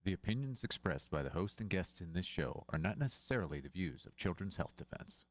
The opinions expressed by the host and guests in this show are not necessarily the views of Children's Health Defense.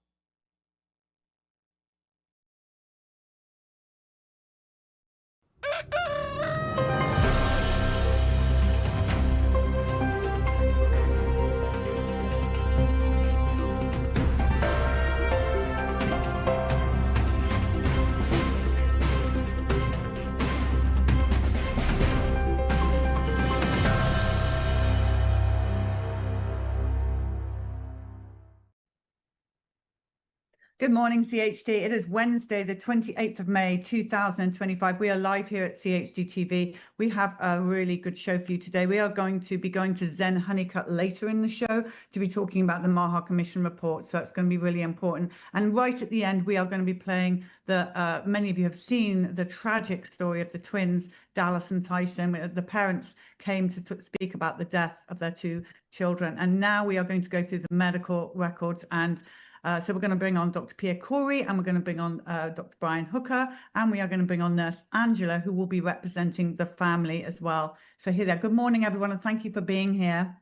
Good morning, CHD. It is Wednesday, the 28th of May, 2025. We are live here at CHD TV. We have a really good show for you today. We are going to be going to Zen Honeycutt later in the show to be talking about the MAHA Commission report. So that's going to be really important. And right at the end, we are going to be playing many of you have seen the tragic story of the twins, Dallas and Tyson. The parents came to speak about the death of their two children. And now we are going to go through the medical records and so we're going to bring on Dr. Pierre Corey, and we're going to bring on Dr. Brian Hooker, and we are going to bring on Nurse Angela, who will be representing the family as well. So here they are. Good morning, everyone, and thank you for being here.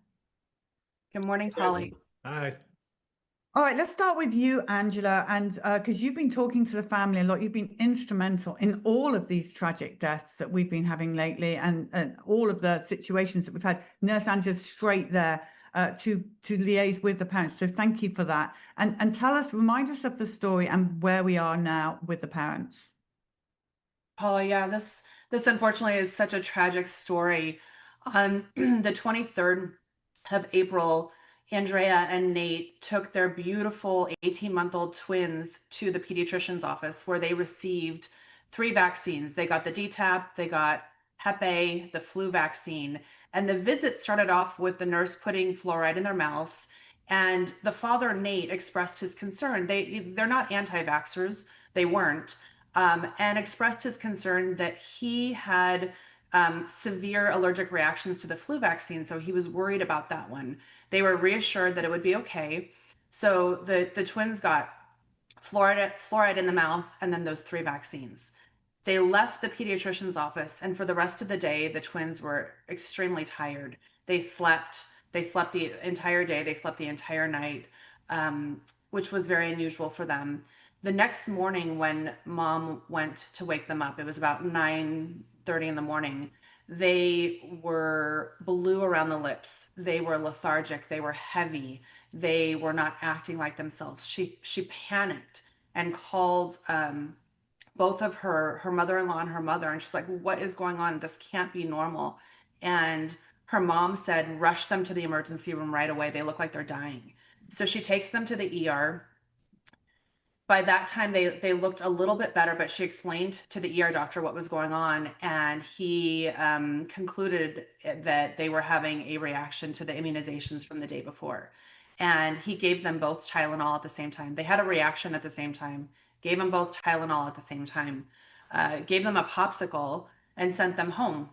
Good morning, Polly. Hi. All right, let's start with you, Angela, and because you've been talking to the family a lot, you've been instrumental in all of these tragic deaths that we've been having lately, and all of the situations that we've had. Nurse Angela's straight there. To liaise with the parents. So thank you for that. And tell us, remind us of the story and where we are now with the parents. Paula, yeah, this unfortunately is such a tragic story. On the 23rd of April, Andrea and Nate took their beautiful 18-month-old twins to the pediatrician's office where they received 3 vaccines. They got the DTaP, they got Hep A, the flu vaccine. And the visit started off with the nurse putting fluoride in their mouths. And the father, Nate, expressed his concern. They're not anti-vaxxers. They weren't. And expressed his concern that he had severe allergic reactions to the flu vaccine. So he was worried about that one. They were reassured that it would be okay. So the twins got fluoride in the mouth and then those 3 vaccines. They left the pediatrician's office, and for the rest of the day, the twins were extremely tired. They slept the entire day. They slept the entire night, which was very unusual for them. The next morning when mom went to wake them up, it was about 9:30 in the morning. They were blue around the lips. They were lethargic. They were heavy. They were not acting like themselves. She panicked and called both of her mother-in-law and her mother, and she's like, what is going on? This can't be normal. And her mom said, rush them to the emergency room right away. They look like they're dying. So she takes them to the ER. By that time, they looked a little bit better, but she explained to the ER doctor what was going on, and he concluded that they were having a reaction to the immunizations from the day before. And he gave them both Tylenol at the same time. They had a reaction at the same time. Gave them both Tylenol at the same time, gave them a popsicle, and sent them home.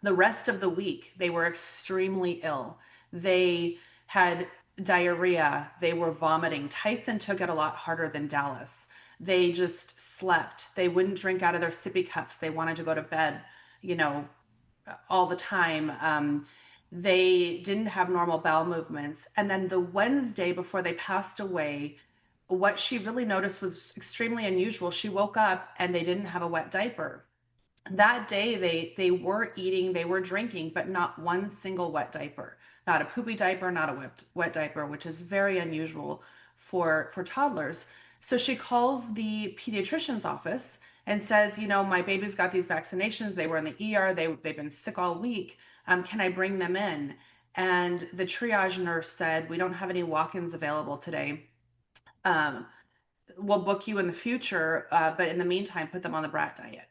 The rest of the week, they were extremely ill. They had diarrhea. They were vomiting. Tyson took it a lot harder than Dallas. They just slept. They wouldn't drink out of their sippy cups. They wanted to go to bed, all the time. They didn't have normal bowel movements. And then the Wednesday before they passed away, what she really noticed was extremely unusual. She woke up and they didn't have a wet diaper. That day they were eating, they were drinking, but not one single wet diaper. Not a poopy diaper, not a wet diaper, which is very unusual for toddlers. So she calls the pediatrician's office and says, my baby's got these vaccinations. They were in the ER. They've been sick all week. Can I bring them in? And the triage nurse said, we don't have any walk-ins available today. We'll book you in the future, but in the meantime, put them on the brat diet.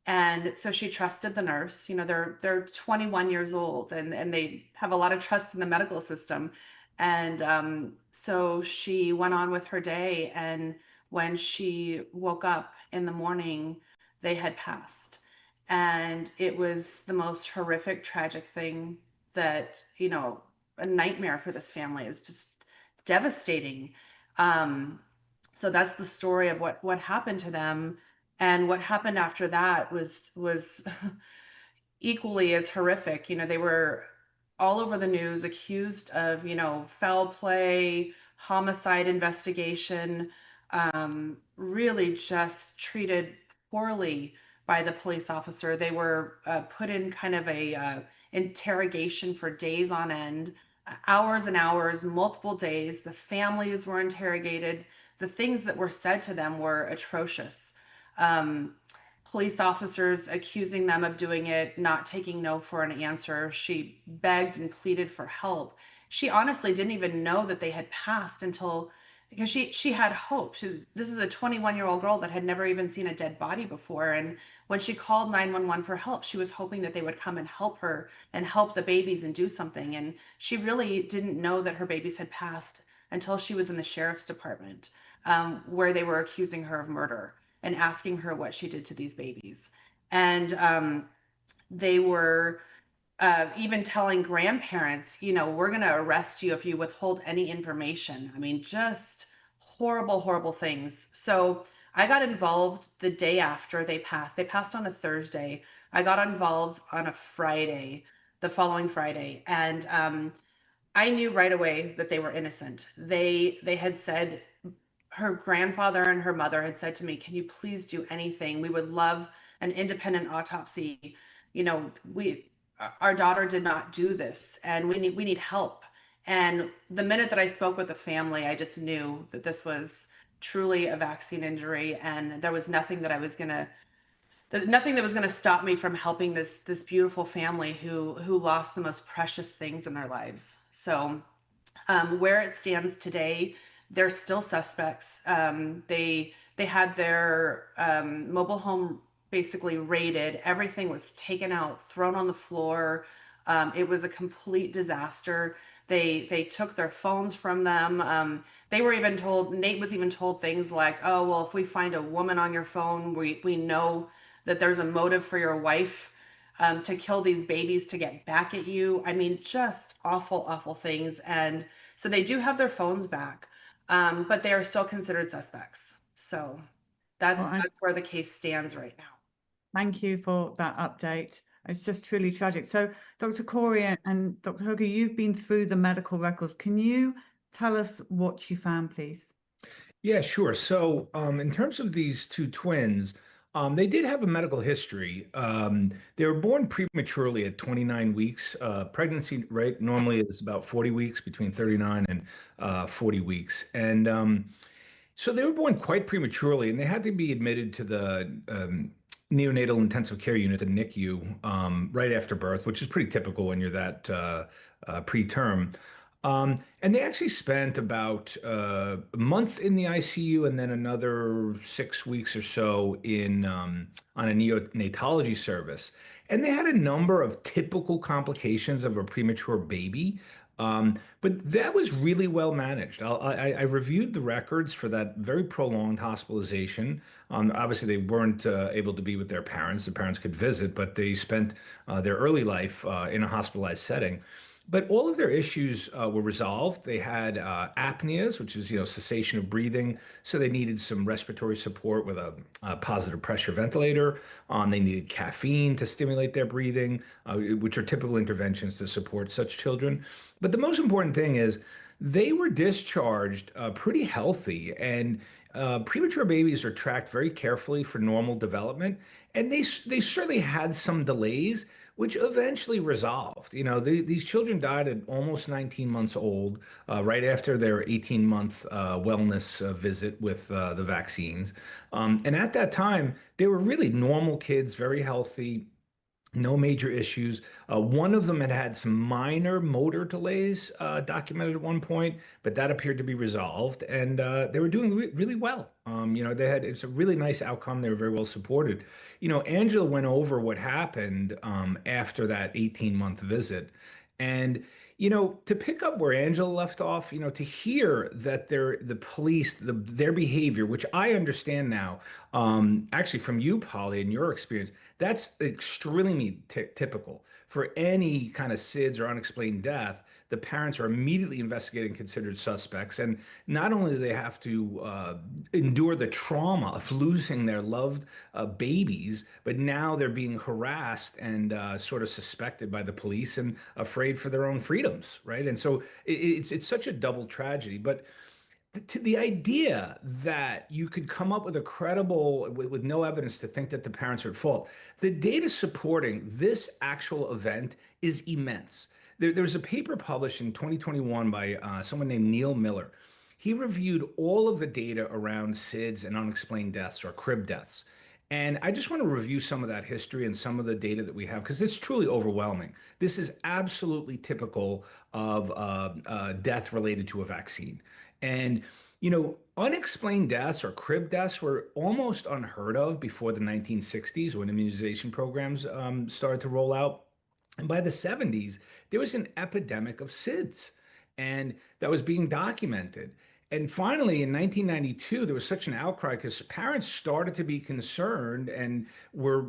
And so she trusted the nurse. They're 21 years old and they have a lot of trust in the medical system. And so she went on with her day. And when she woke up in the morning, they had passed. And it was the most horrific, tragic thing that, a nightmare for this family. It was just devastating. So that's the story of what happened to them. And what happened after that was equally as horrific. They were all over the news, accused of, foul play, homicide investigation, really just treated poorly by the police officer. They were put in kind of a interrogation for days on end, hours and hours, multiple days. The families were interrogated. The things that were said to them were atrocious. Um, Police officers accusing them of doing it, not taking no for an answer. She begged and pleaded for help. She honestly didn't even know that they had passed until, because she had hope. This is a 21-year-old girl that had never even seen a dead body before. And when she called 911 for help, she was hoping that they would come and help her and help the babies and do something. And she really didn't know that her babies had passed until she was in the sheriff's department, where they were accusing her of murder and asking her what she did to these babies. And they were even telling grandparents, we're going to arrest you if you withhold any information. I mean, just horrible, horrible things. So I got involved the day after they passed. They passed on a Thursday. I got involved on a Friday, the following Friday. And I knew right away that they were innocent. They had said, her grandfather and her mother had said to me, "Can you please do anything? We would love an independent autopsy. We our daughter did not do this, and we need help." And the minute that I spoke with the family, I just knew that this was truly a vaccine injury, and there was nothing nothing that was gonna stop me from helping this beautiful family who lost the most precious things in their lives. So where it stands today, they're still suspects. They had their mobile home basically raided. Everything was taken out, thrown on the floor. It was a complete disaster. They took their phones from them. They were even told, Nate was even told things like, "Oh, well, if we find a woman on your phone, we know that there's a motive for your wife to kill these babies to get back at you." I mean, just awful, awful things. And so they do have their phones back, but they are still considered suspects. So Well, that's where the case stands right now. thank you for that update. It's just truly tragic. So, Dr. Corey and Dr. Hogan, you've been through the medical records. Can you tell us what you found, please? Yeah, sure. So, in terms of these two twins, they did have a medical history. They were born prematurely at 29 weeks. Pregnancy rate normally is about 40 weeks, between 39 and 40 weeks. And so they were born quite prematurely, and they had to be admitted to the neonatal intensive care unit, the NICU, right after birth, which is pretty typical when you're that preterm. And they actually spent about a month in the ICU and then another 6 weeks or so in on a neonatology service. And they had a number of typical complications of a premature baby. But that was really well managed. I reviewed the records for that very prolonged hospitalization. Obviously, they weren't able to be with their parents. The parents could visit, but they spent their early life in a hospitalized setting. But all of their issues were resolved. They had apneas, which is, cessation of breathing. So they needed some respiratory support with a positive pressure ventilator. They needed caffeine to stimulate their breathing, which are typical interventions to support such children. But the most important thing is they were discharged pretty healthy, and premature babies are tracked very carefully for normal development. And they certainly had some delays, which eventually resolved. These children died at almost 19 months old, right after their 18-month wellness visit with the vaccines. And at that time, they were really normal kids, very healthy. No major issues. One of them had had some minor motor delays documented at one point, but that appeared to be resolved, and they were doing really well. It's a really nice outcome. They were very well supported. Angela went over what happened after that 18-month visit, and To pick up where Angela left off, to hear that the police, their behavior, which I understand now, actually from you, Polly, and your experience, that's extremely typical for any kind of SIDS or unexplained death. The parents are immediately investigated and considered suspects, and not only do they have to endure the trauma of losing their loved babies, but now they're being harassed and sort of suspected by the police and afraid for their own freedoms, right? And so it's such a double tragedy. But the idea that you could come up with a credible, with no evidence to think that the parents are at fault, the data supporting this actual event is immense. There's a paper published in 2021 by someone named Neil Miller. He reviewed all of the data around SIDS and unexplained deaths or crib deaths. And I just want to review some of that history and some of the data that we have, because it's truly overwhelming. This is absolutely typical of death related to a vaccine. And, unexplained deaths or crib deaths were almost unheard of before the 1960s when immunization programs started to roll out. And by the 70s, there was an epidemic of SIDS, and that was being documented. And finally, in 1992, there was such an outcry because parents started to be concerned and were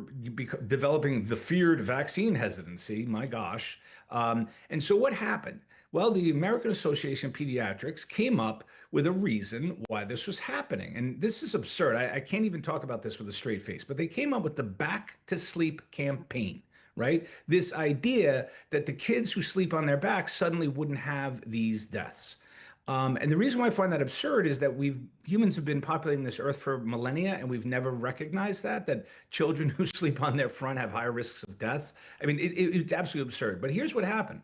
developing the feared vaccine hesitancy. My gosh. And so what happened? Well, the American Association of Pediatrics came up with a reason why this was happening. And this is absurd. I can't even talk about this with a straight face, but they came up with the Back to Sleep campaign, right? This idea that the kids who sleep on their backs suddenly wouldn't have these deaths. And the reason why I find that absurd is that humans have been populating this earth for millennia, and we've never recognized that children who sleep on their front have higher risks of deaths. I mean, it's absolutely absurd. But here's what happened.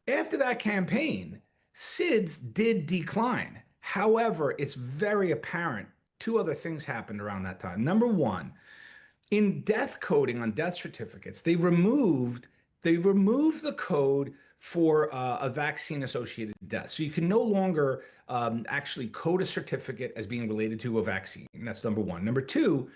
After that campaign, SIDS did decline. However, it's very apparent two other things happened around that time. Number one, in death coding on death certificates, they removed the code for a vaccine-associated death. So you can no longer actually code a certificate as being related to a vaccine. That's number one. Number two,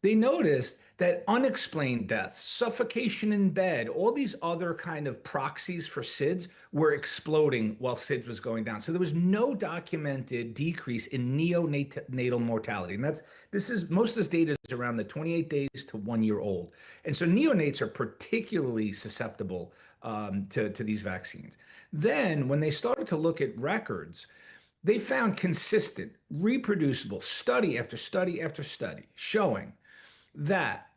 they noticed that unexplained deaths, suffocation in bed, all these other kind of proxies for SIDS were exploding while SIDS was going down. So there was no documented decrease in neonatal mortality. And most of this data is around the 28 days to 1 year old. And so neonates are particularly susceptible to these vaccines. Then when they started to look at records, they found consistent, reproducible study after study after study showing that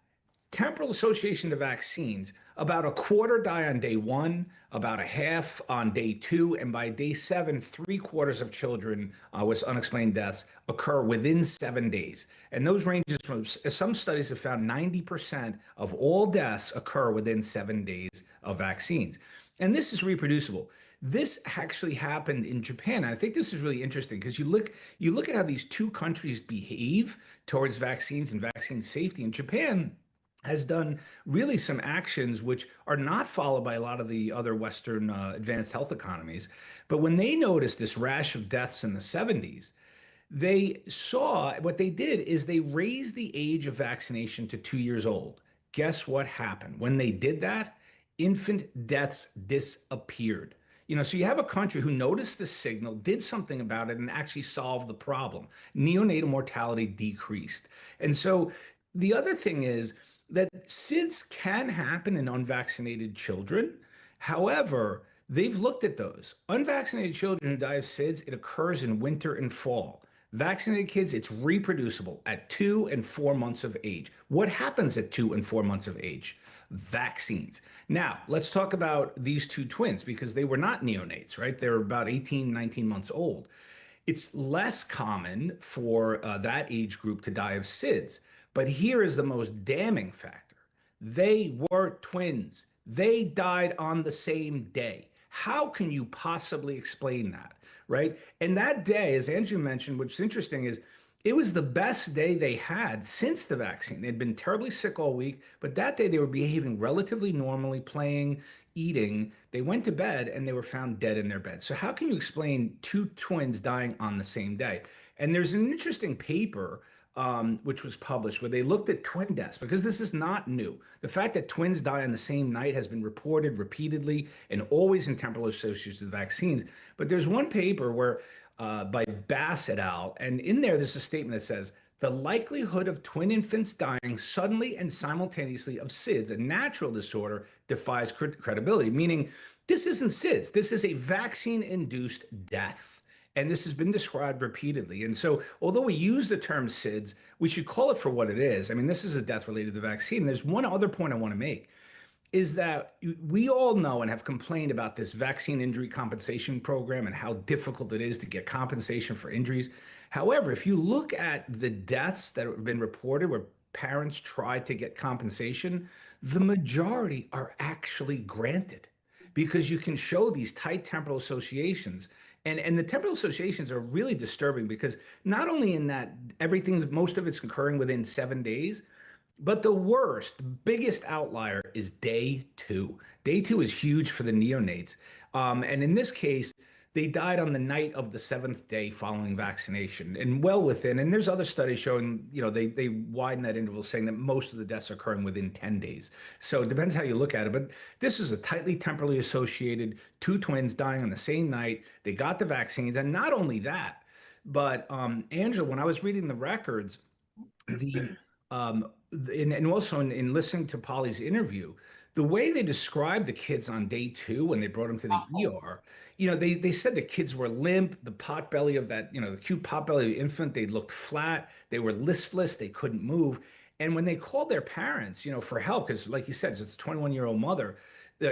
temporal association to vaccines, about a quarter die on day one, about a half on day two, and by day 7, 3/4 of children with unexplained deaths occur within 7 days. And those ranges from, some studies have found 90% of all deaths occur within 7 days of vaccines. And this is reproducible. This actually happened in Japan. And I think this is really interesting because you look at how these two countries behave towards vaccines and vaccine safety. And Japan has done really some actions which are not followed by a lot of the other Western advanced health economies. But when they noticed this rash of deaths in the 70s, they saw what they did is they raised the age of vaccination to 2 years old. Guess what happened? When they did that, infant deaths disappeared. So you have a country who noticed the signal, did something about it, and actually solved the problem. Neonatal mortality decreased. And so the other thing is that SIDS can happen in unvaccinated children. However, they've looked at those. Unvaccinated children who die of SIDS, it occurs in winter and fall. Vaccinated kids, it's reproducible at 2 and 4 months of age. What happens at 2 and 4 months of age? Vaccines. Now, let's talk about these two twins because they were not neonates, right? They're about 18, 19 months old. It's less common for that age group to die of SIDS. But here is the most damning factor. They were twins. They died on the same day. How can you possibly explain that, right? And that day, as Andrew mentioned, what's interesting is it was the best day they had since the vaccine. They'd been terribly sick all week, but that day they were behaving relatively normally, playing, eating. They went to bed and they were found dead in their bed. So how can you explain two twins dying on the same day? And there's an interesting paper which was published, where they looked at twin deaths, because this is not new. The fact that twins die on the same night has been reported repeatedly and always in temporal associations with vaccines. But there's one paper where by Bass et al., and in there's a statement that says, the likelihood of twin infants dying suddenly and simultaneously of SIDS, a natural disorder, defies credibility, meaning this isn't SIDS. This is a vaccine-induced death. And this has been described repeatedly. And so, although we use the term SIDS, we should call it for what it is. I mean, this is a death related to the vaccine. There's one other point I want to make, is that we all know and have complained about this vaccine injury compensation program and how difficult it is to get compensation for injuries. However, if you look at the deaths that have been reported where parents tried to get compensation, the majority are actually granted, because you can show these tight temporal associations. And the temporal associations are really disturbing, because not only in that most of it's occurring within 7 days, but the worst, biggest outlier is day 2. Day 2 is huge for the neonates. And in this case, they died on the night of the 7th day following vaccination, and well within. And there's other studies showing, they widen that interval, saying that most of the deaths are occurring within 10 days. So it depends how you look at it. But this is a tightly temporally associated 2 twins dying on the same night. They got the vaccines. And not only that, but Angela, when I was reading the records, and also in listening to Polly's interview, the way they described the kids on day 2 when they brought them to the ER, they said the kids were limp, the pot belly of that, the cute pot belly of the infant, they looked flat, they were listless, they couldn't move. And when they called their parents, for help, because like you said, it's a 21-year-old mother,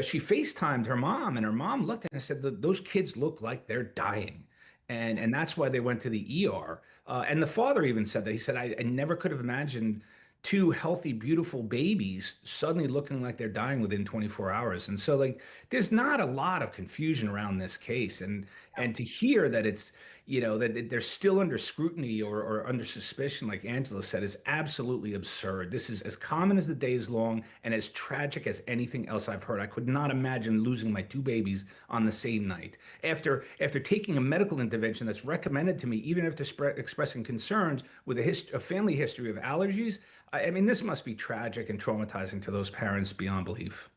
she FaceTimed her mom, and her mom looked at her and said, those kids look like they're dying. And that's why they went to the ER. And the father even said that. He said, I never could have imagined 2 healthy, beautiful babies suddenly looking like they're dying within 24 hours. And so, there's not a lot of confusion around this case. And to hear that it's, that they're still under scrutiny or under suspicion, like Angela said, is absolutely absurd. This is as common as the day is long and as tragic as anything else I've heard. I could not imagine losing my 2 babies on the same night. After taking a medical intervention that's recommended to me, even after expressing concerns with a family history of allergies, I mean, this must be tragic and traumatizing to those parents beyond belief.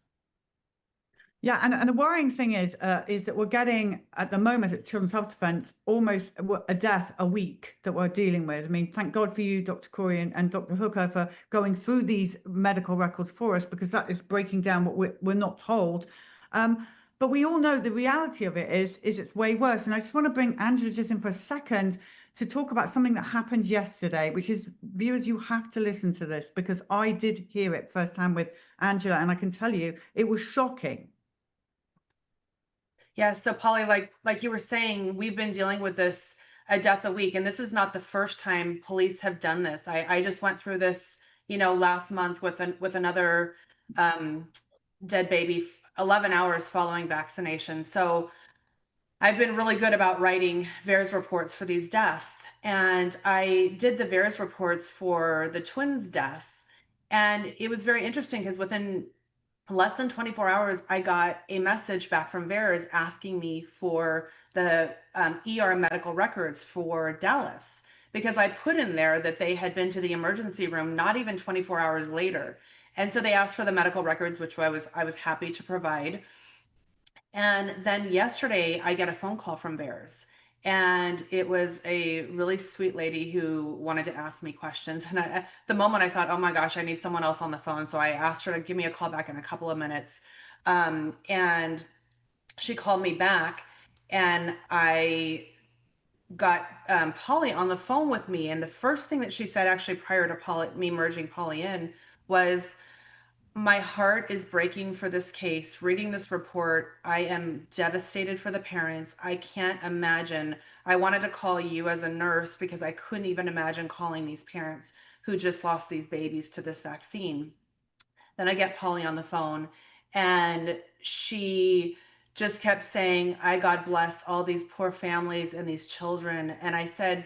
Yeah, and the worrying thing is that we're getting, at the moment at Children's Health Defence, almost a death a week that we're dealing with. I mean, thank God for you, Dr. Corey and Dr. Hooker, for going through these medical records for us, because that is breaking down what we're not told. But we all know the reality of it is it's way worse. And I just want to bring Angela just in for a second to talk about something that happened yesterday, which is, viewers, you have to listen to this, because I did hear it firsthand with Angela, and I can tell you it was shocking. Yeah, so Polly, like you were saying, we've been dealing with this a death a week, and this is not the first time police have done this. I just went through this, last month with another dead baby 11 hours following vaccination. So I've been really good about writing VAERS reports for these deaths, and I did the VAERS reports for the twins' deaths, and it was very interesting because within less than 24 hours, I got a message back from VAERS asking me for the ER medical records for Dallas, because I put in there that they had been to the emergency room not even 24 hours later. And so they asked for the medical records, which I was happy to provide. And then yesterday, I get a phone call from VAERS. And it was a really sweet lady who wanted to ask me questions. And at the moment I thought, oh my gosh, I need someone else on the phone. So I asked her to give me a call back in a couple of minutes. And she called me back, and I got Polly on the phone with me. And the first thing that she said, actually prior to me merging Polly in, was, my heart is breaking for this case. Reading this report, I am devastated for the parents. I can't imagine. I wanted to call you as a nurse because I couldn't even imagine calling these parents who just lost these babies to this vaccine. Then I get Polly on the phone, and she just kept saying, God bless all these poor families and these children. And I said,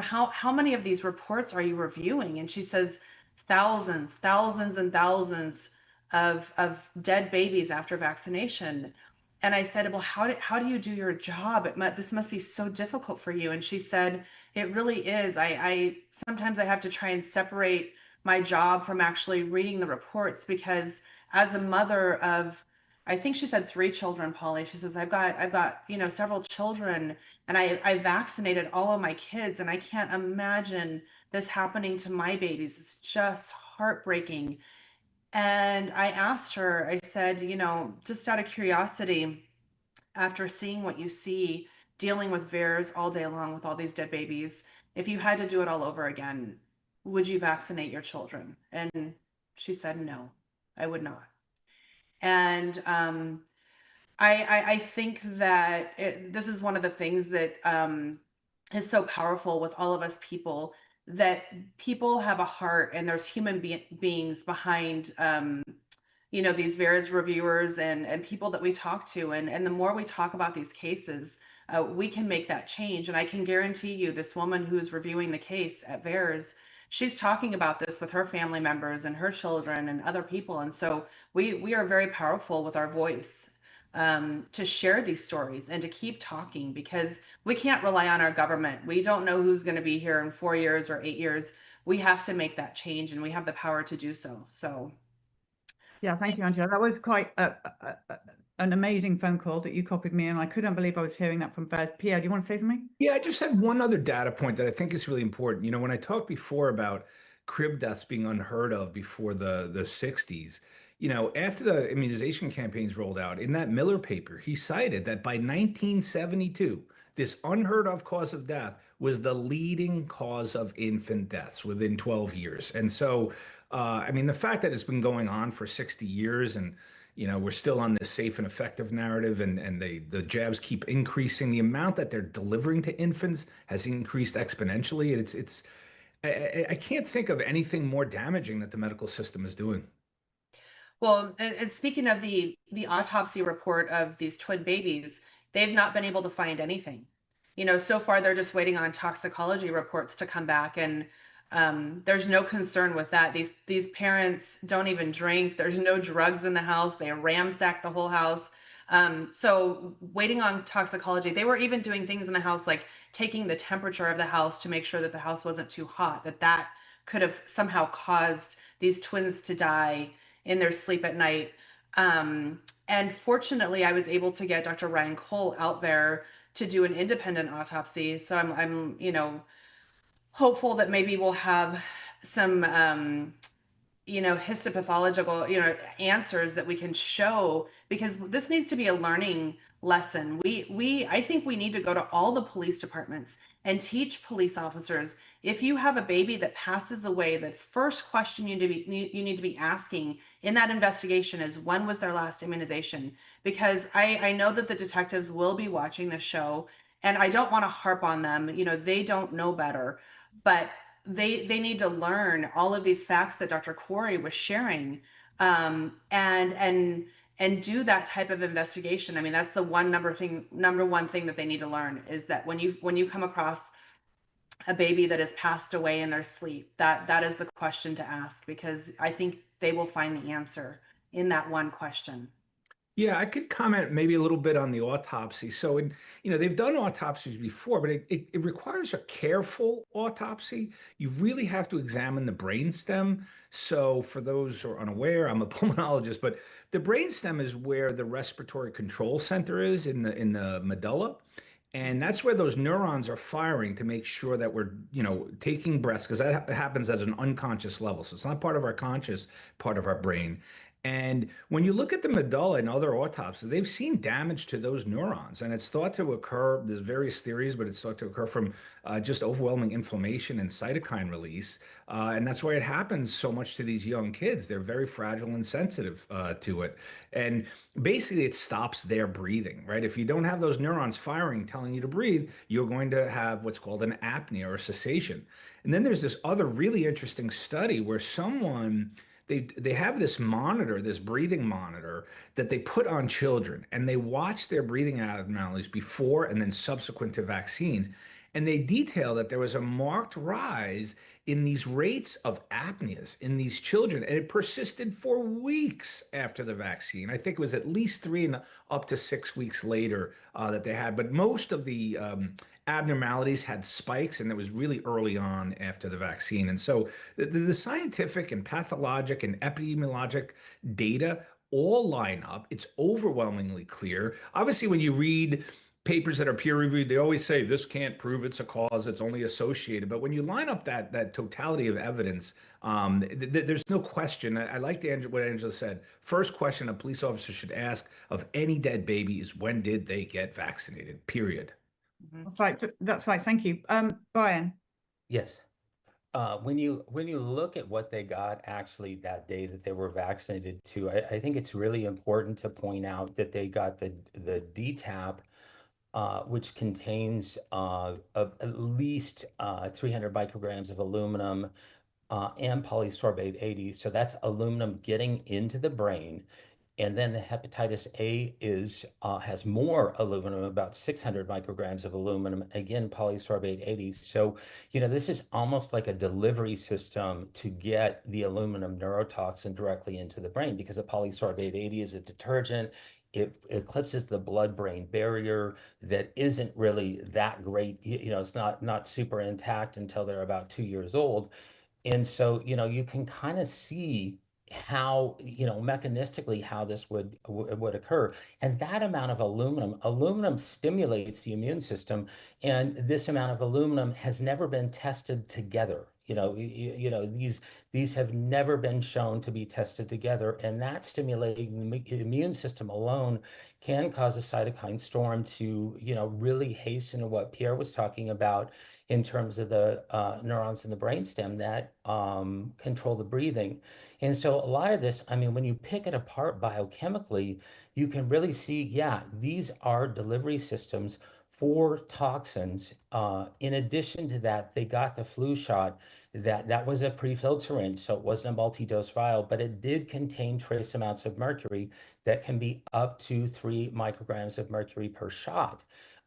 how many of these reports are you reviewing? And she says, thousands and thousands of dead babies after vaccination. And I said, well, how do you do your job? This must be so difficult for you. And she said, It really is. I sometimes I have to try and separate my job from actually reading the reports, because as a mother of, I think she said 3 children, Polly, she says, I've got, several children, and I vaccinated all of my kids, and I can't imagine this happening to my babies. It's just heartbreaking. And I asked her, I said, just out of curiosity, after seeing what you see, dealing with VAERS all day long with all these dead babies, if you had to do it all over again, would you vaccinate your children? And she said, no, I would not. And I think that this is one of the things that is so powerful with all of us people, that people have a heart, and there's human beings behind these VAERS reviewers and people that we talk to, and the more we talk about these cases, we can make that change. And I can guarantee you, this woman who's reviewing the case at VAERS, she's talking about this with her family members and her children and other people. And so we are very powerful with our voice, to share these stories and to keep talking, because we can't rely on our government. We don't know who's going to be here in 4 years or 8 years. We have to make that change, and we have the power to do so. So. Yeah, thank you, Angela. That was quite an amazing phone call that you copied me, and I couldn't believe I was hearing that from VAERS. Pierre, do you want to say something? Yeah, I just had one other data point that I think is really important. When I talked before about crib deaths being unheard of before the 60s, after the immunization campaigns rolled out, in that Miller paper, he cited that by 1972, this unheard of cause of death was the leading cause of infant deaths within 12 years. And so, the fact that it's been going on for 60 years, and we're still on this safe and effective narrative, and the jabs keep increasing. The amount that they're delivering to infants has increased exponentially. I can't think of anything more damaging that the medical system is doing. Well, and speaking of the autopsy report of these twin babies, they've not been able to find anything. So far they're just waiting on toxicology reports to come back, and there's no concern with that. These parents don't even drink. There's no drugs in the house. They ransacked the whole house. So waiting on toxicology. They were even doing things in the house, like taking the temperature of the house to make sure that the house wasn't too hot, that could have somehow caused these twins to die in their sleep at night. And fortunately, I was able to get Dr. Ryan Cole out there to do an independent autopsy. So I'm hopeful that maybe we'll have some, histopathological, answers that we can show, because this needs to be a learning lesson. I think we need to go to all the police departments and teach police officers, if you have a baby that passes away, the first question you need to be asking in that investigation is, when was their last immunization? Because I know that the detectives will be watching the show, and I don't want to harp on them. They don't know better, but they need to learn all of these facts that Dr. Corey was sharing, and do that type of investigation. That's the number one thing that they need to learn, is that when you come across a baby that has passed away in their sleep, that is the question to ask, because I think they will find the answer in that one question. Yeah, I could comment maybe a little bit on the autopsy. So, they've done autopsies before, but it requires a careful autopsy. You really have to examine the brainstem. So, for those who are unaware, I'm a pulmonologist, but the brainstem is where the respiratory control center is in the medulla. And that's where those neurons are firing to make sure that we're, taking breaths, because that happens at an unconscious level. So it's not part of our conscious part of our brain. And when you look at the medulla and other autopsies, they've seen damage to those neurons. And it's thought to occur, there's various theories, but it's thought to occur from just overwhelming inflammation and cytokine release. And that's why it happens so much to these young kids. They're very fragile and sensitive to it. And basically, it stops their breathing, right? If you don't have those neurons firing, telling you to breathe, you're going to have what's called an apnea or cessation. And then there's this other really interesting study where they have this monitor, this breathing monitor, that they put on children, and they watch their breathing abnormalities before and then subsequent to vaccines. and they detail that there was a marked rise in these rates of apneas in these children, and it persisted for weeks after the vaccine. I think it was at least 3 and up to 6 weeks later that they had, but most of the abnormalities had spikes, and it was really early on after the vaccine. And so the scientific and pathologic and epidemiologic data all line up. It's overwhelmingly clear. Obviously, when you read papers that are peer reviewed, they always say this can't prove it's a cause, it's only associated. But when you line up that totality of evidence, there's no question. I like what Angela said. First question a police officer should ask of any dead baby is, when did they get vaccinated? Period. That's right. That's right. Thank you. Brian. Yes. When you look at what they got actually that day that they were vaccinated too, I think it's really important to point out that they got the DTaP, which contains of at least 300 micrograms of aluminum and polysorbate 80. So that's aluminum getting into the brain. And then the hepatitis A has more aluminum, about 600 micrograms of aluminum, again, polysorbate 80. So, this is almost like a delivery system to get the aluminum neurotoxin directly into the brain, because the polysorbate 80 is a detergent. It eclipses the blood-brain barrier that isn't really that great. It's not super intact until they're about 2 years old. And so, you can kind of see how, mechanistically how this would occur. And that amount of aluminum stimulates the immune system. And this amount of aluminum has never been tested together. These have never been shown to be tested together. And that stimulating the immune system alone can cause a cytokine storm to, really hasten what Pierre was talking about in terms of the neurons in the brainstem that control the breathing. And so a lot of this, when you pick it apart biochemically, you can really see, yeah, these are delivery systems for toxins. In addition to that, they got the flu shot. That was a pre-filled syringe, so it wasn't a multi-dose vial, but it did contain trace amounts of mercury that can be up to 3 micrograms of mercury per shot.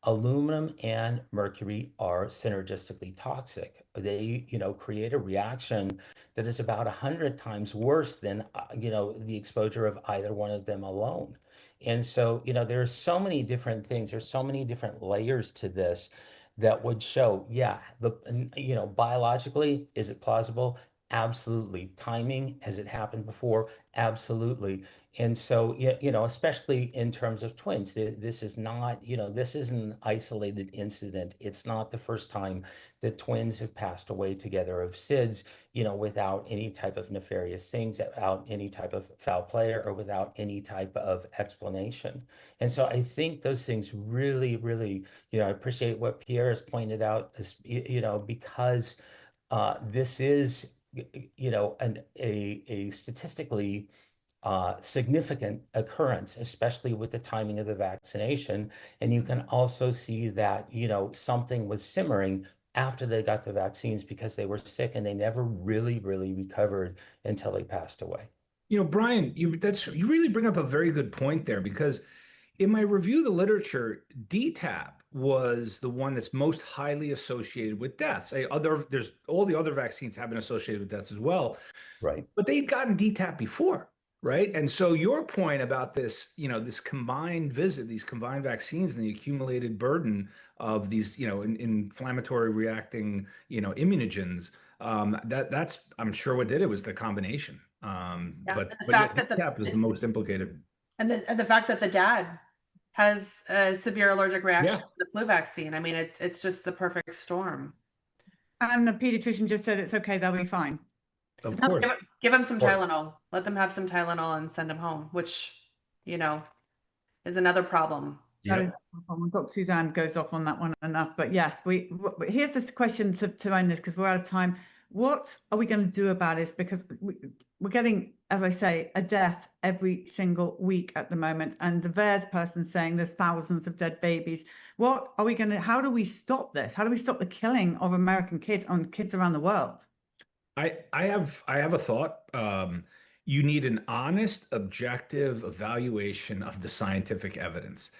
Aluminum and mercury are synergistically toxic. They, create a reaction that is about 100 times worse than, the exposure of either one of them alone. And so, there's so many different things. There's so many different layers to this that would show, yeah, biologically, is it plausible? Absolutely. Timing, has it happened before? Absolutely. And so, especially in terms of twins, this is not, this is an isolated incident. It's not the first time that twins have passed away together of SIDS, without any type of nefarious things, without any type of foul play, or without any type of explanation. And so I think those things really, really, I appreciate what Pierre has pointed out, because this is, a statistically significant occurrence, especially with the timing of the vaccination. And you can also see that, something was simmering after they got the vaccines, because they were sick and they never really, really recovered until they passed away. Brian, you really bring up a very good point there, because in my review of the literature, DTaP was the one that's most highly associated with deaths. There's all the other vaccines have been associated with deaths as well. Right. But they'd gotten DTaP before, right? And so your point about this, this combined visit, these combined vaccines, and the accumulated burden of these, inflammatory reacting, immunogens, that's I'm sure what did it was the combination. But DTaP is the most implicated. And the fact that the dad has a severe allergic reaction to the flu vaccine. It's just the perfect storm. And the pediatrician just said it's okay, they'll be fine. Of course. Give them some Tylenol. Let them have some Tylenol and send them home, which, is another problem. Yeah. Dr. Suzanne goes off on that one enough. But yes, here's this question to end this, because we're out of time. What are we going to do about this? Because we're getting, as I say, a death every single week at the moment. And the VAERS person saying there's thousands of dead babies. How do we stop this? How do we stop the killing of American kids and kids around the world? I have a thought. You need an honest, objective evaluation of the scientific evidence.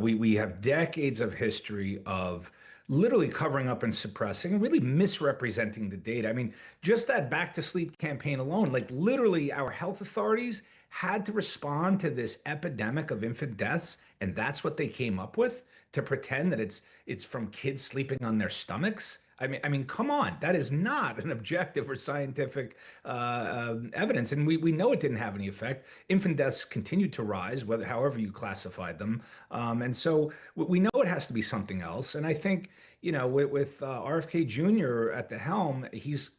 We have decades of history of literally covering up and suppressing and really misrepresenting the data. I mean, just that back to sleep campaign alone, like literally our health authorities had to respond to this epidemic of infant deaths, and that's what they came up with to pretend that it's from kids sleeping on their stomachs. I mean, come on, that is not an objective or scientific evidence, and we know it didn't have any effect. Infant deaths continued to rise, whether however you classified them, and so we know it has to be something else. And I think with RFK Jr. at the helm, he's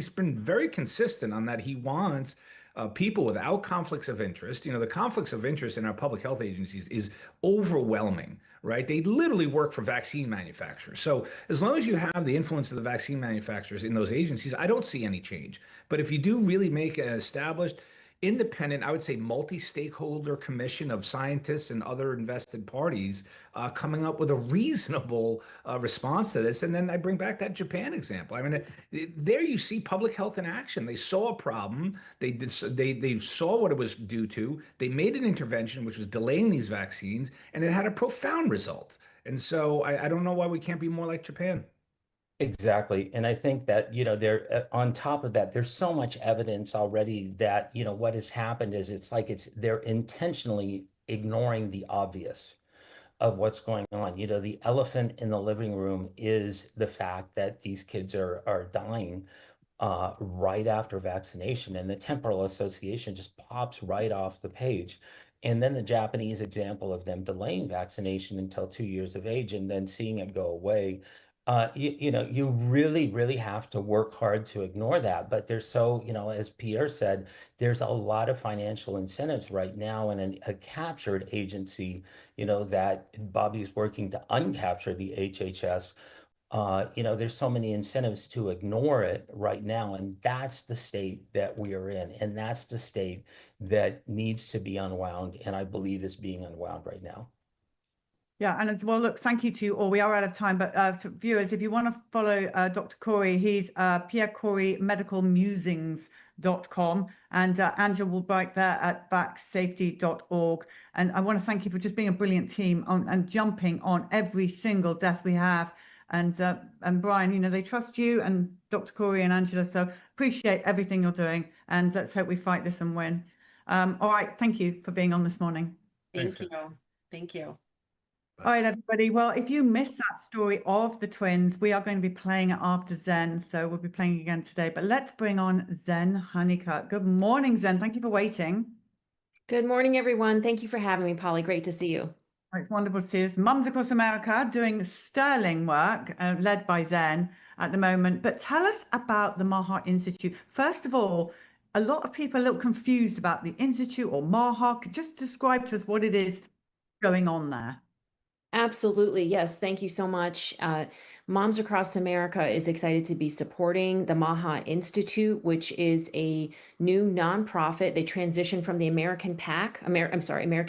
been very consistent on that. He wants people without conflicts of interest. The conflicts of interest in our public health agencies is overwhelming, right? They literally work for vaccine manufacturers. So as long as you have the influence of the vaccine manufacturers in those agencies, I don't see any change. But if you do really make an established, independent, I would say multi-stakeholder commission of scientists and other invested parties coming up with a reasonable response to this. And then I bring back that Japan example. I mean, there you see public health in action. They saw a problem. They saw what it was due to. They made an intervention, which was delaying these vaccines, and it had a profound result. And so I don't know why we can't be more like Japan. Exactly. And I think that, there on top of that, there's so much evidence already that, what has happened is they're intentionally ignoring the obvious of what's going on. The elephant in the living room is the fact that these kids are dying right after vaccination, and the temporal association just pops right off the page. And then the Japanese example of them delaying vaccination until 2 years of age and then seeing it go away. You really, really have to work hard to ignore that. But there's as Pierre said, there's a lot of financial incentives right now in a captured agency, that Bobby's working to uncapture the HHS. There's so many incentives to ignore it right now. And that's the state that we are in. And that's the state that needs to be unwound. And I believe is being unwound right now. Yeah, and as well, look, thank you to you all. We are out of time, but to viewers, if you want to follow Dr. Corey, he's pierrecorey.medicalmusings.com, and Angela will write there at backsafety.org. And I want to thank you for just being a brilliant team and jumping on every single death we have. And Brian, they trust you and Dr. Corey and Angela, so appreciate everything you're doing. And let's hope we fight this and win. All right, thank you for being on this morning. Thank you. Thank you. All right, everybody. Well, if you missed that story of the twins, we are going to be playing it after Zen. So we'll be playing again today. But let's bring on Zen Honeycutt. Good morning, Zen. Thank you for waiting. Good morning, everyone. Thank you for having me, Polly. Great to see you. It's wonderful to see us. Mums across America doing sterling work, led by Zen at the moment. But tell us about the MAHA Institute. First of all, a lot of people are a little confused about the Institute or MAHA. Just describe to us what it is going on there. Absolutely. Yes. Thank you so much. Moms Across America is excited to be supporting the MAHA Institute, which is a new nonprofit. They transitioned from the American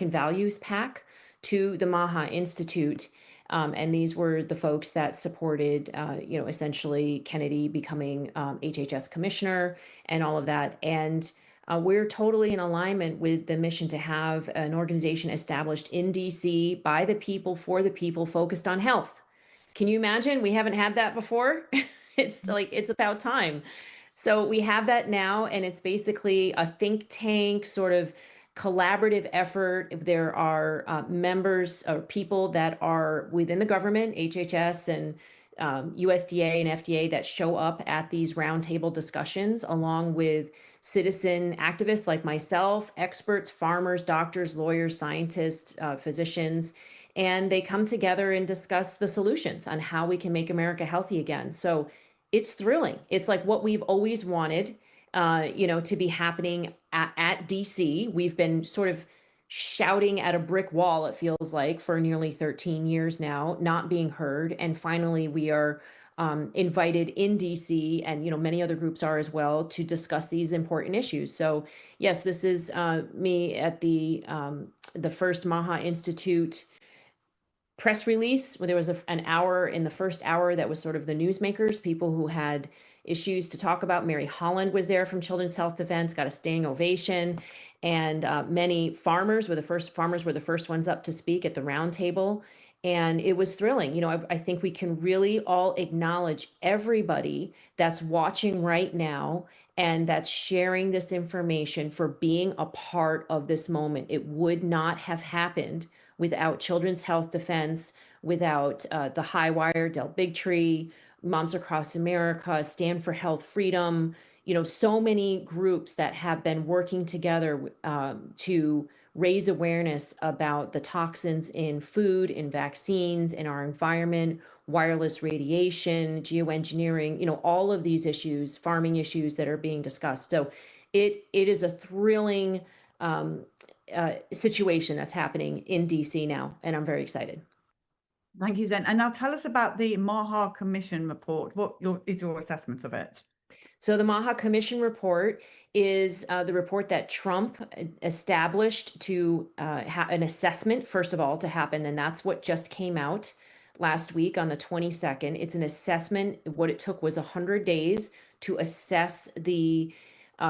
Values PAC to the MAHA Institute. And these were the folks that supported, essentially Kennedy becoming HHS commissioner and all of that. And we're totally in alignment with the mission to have an organization established in DC by the people, for the people, focused on health. Can you imagine? We haven't had that before. It's about time. So we have that now, and it's basically a think tank sort of collaborative effort. There are members or people that are within the government, HHS and USDA and FDA, that show up at these roundtable discussions, along with citizen activists like myself, experts, farmers, doctors, lawyers, scientists, physicians, and they come together and discuss the solutions on how we can make America healthy again. So it's thrilling. It's like what we've always wanted, to be happening at DC. We've been sort of shouting at a brick wall, it feels like, for nearly 13 years now, not being heard. And finally, we are invited in DC, and many other groups are as well, to discuss these important issues. So yes, this is me at the first MAHA Institute press release, where there was an hour in the first hour that was sort of the newsmakers, people who had issues to talk about. Mary Holland was there from Children's Health Defense, got a standing ovation. And many farmers were the first ones up to speak at the roundtable. And it was thrilling. I think we can really all acknowledge everybody that's watching right now and that's sharing this information for being a part of this moment. It would not have happened without Children's Health Defense, without the Highwire, Del Bigtree, Moms Across America, Stand for Health Freedom, so many groups that have been working together to raise awareness about the toxins in food, in vaccines, in our environment, wireless radiation, geoengineering, all of these issues, farming issues that are being discussed. So it is a thrilling situation that's happening in DC now, and I'm very excited. Thank you, Zen. And now tell us about the MAHA Commission report. What is your assessment of it? So the MAHA Commission report is the report that Trump established to have an assessment, first of all, to happen. And that's what just came out last week on the 22nd. It's an assessment. What it took was 100 days to assess the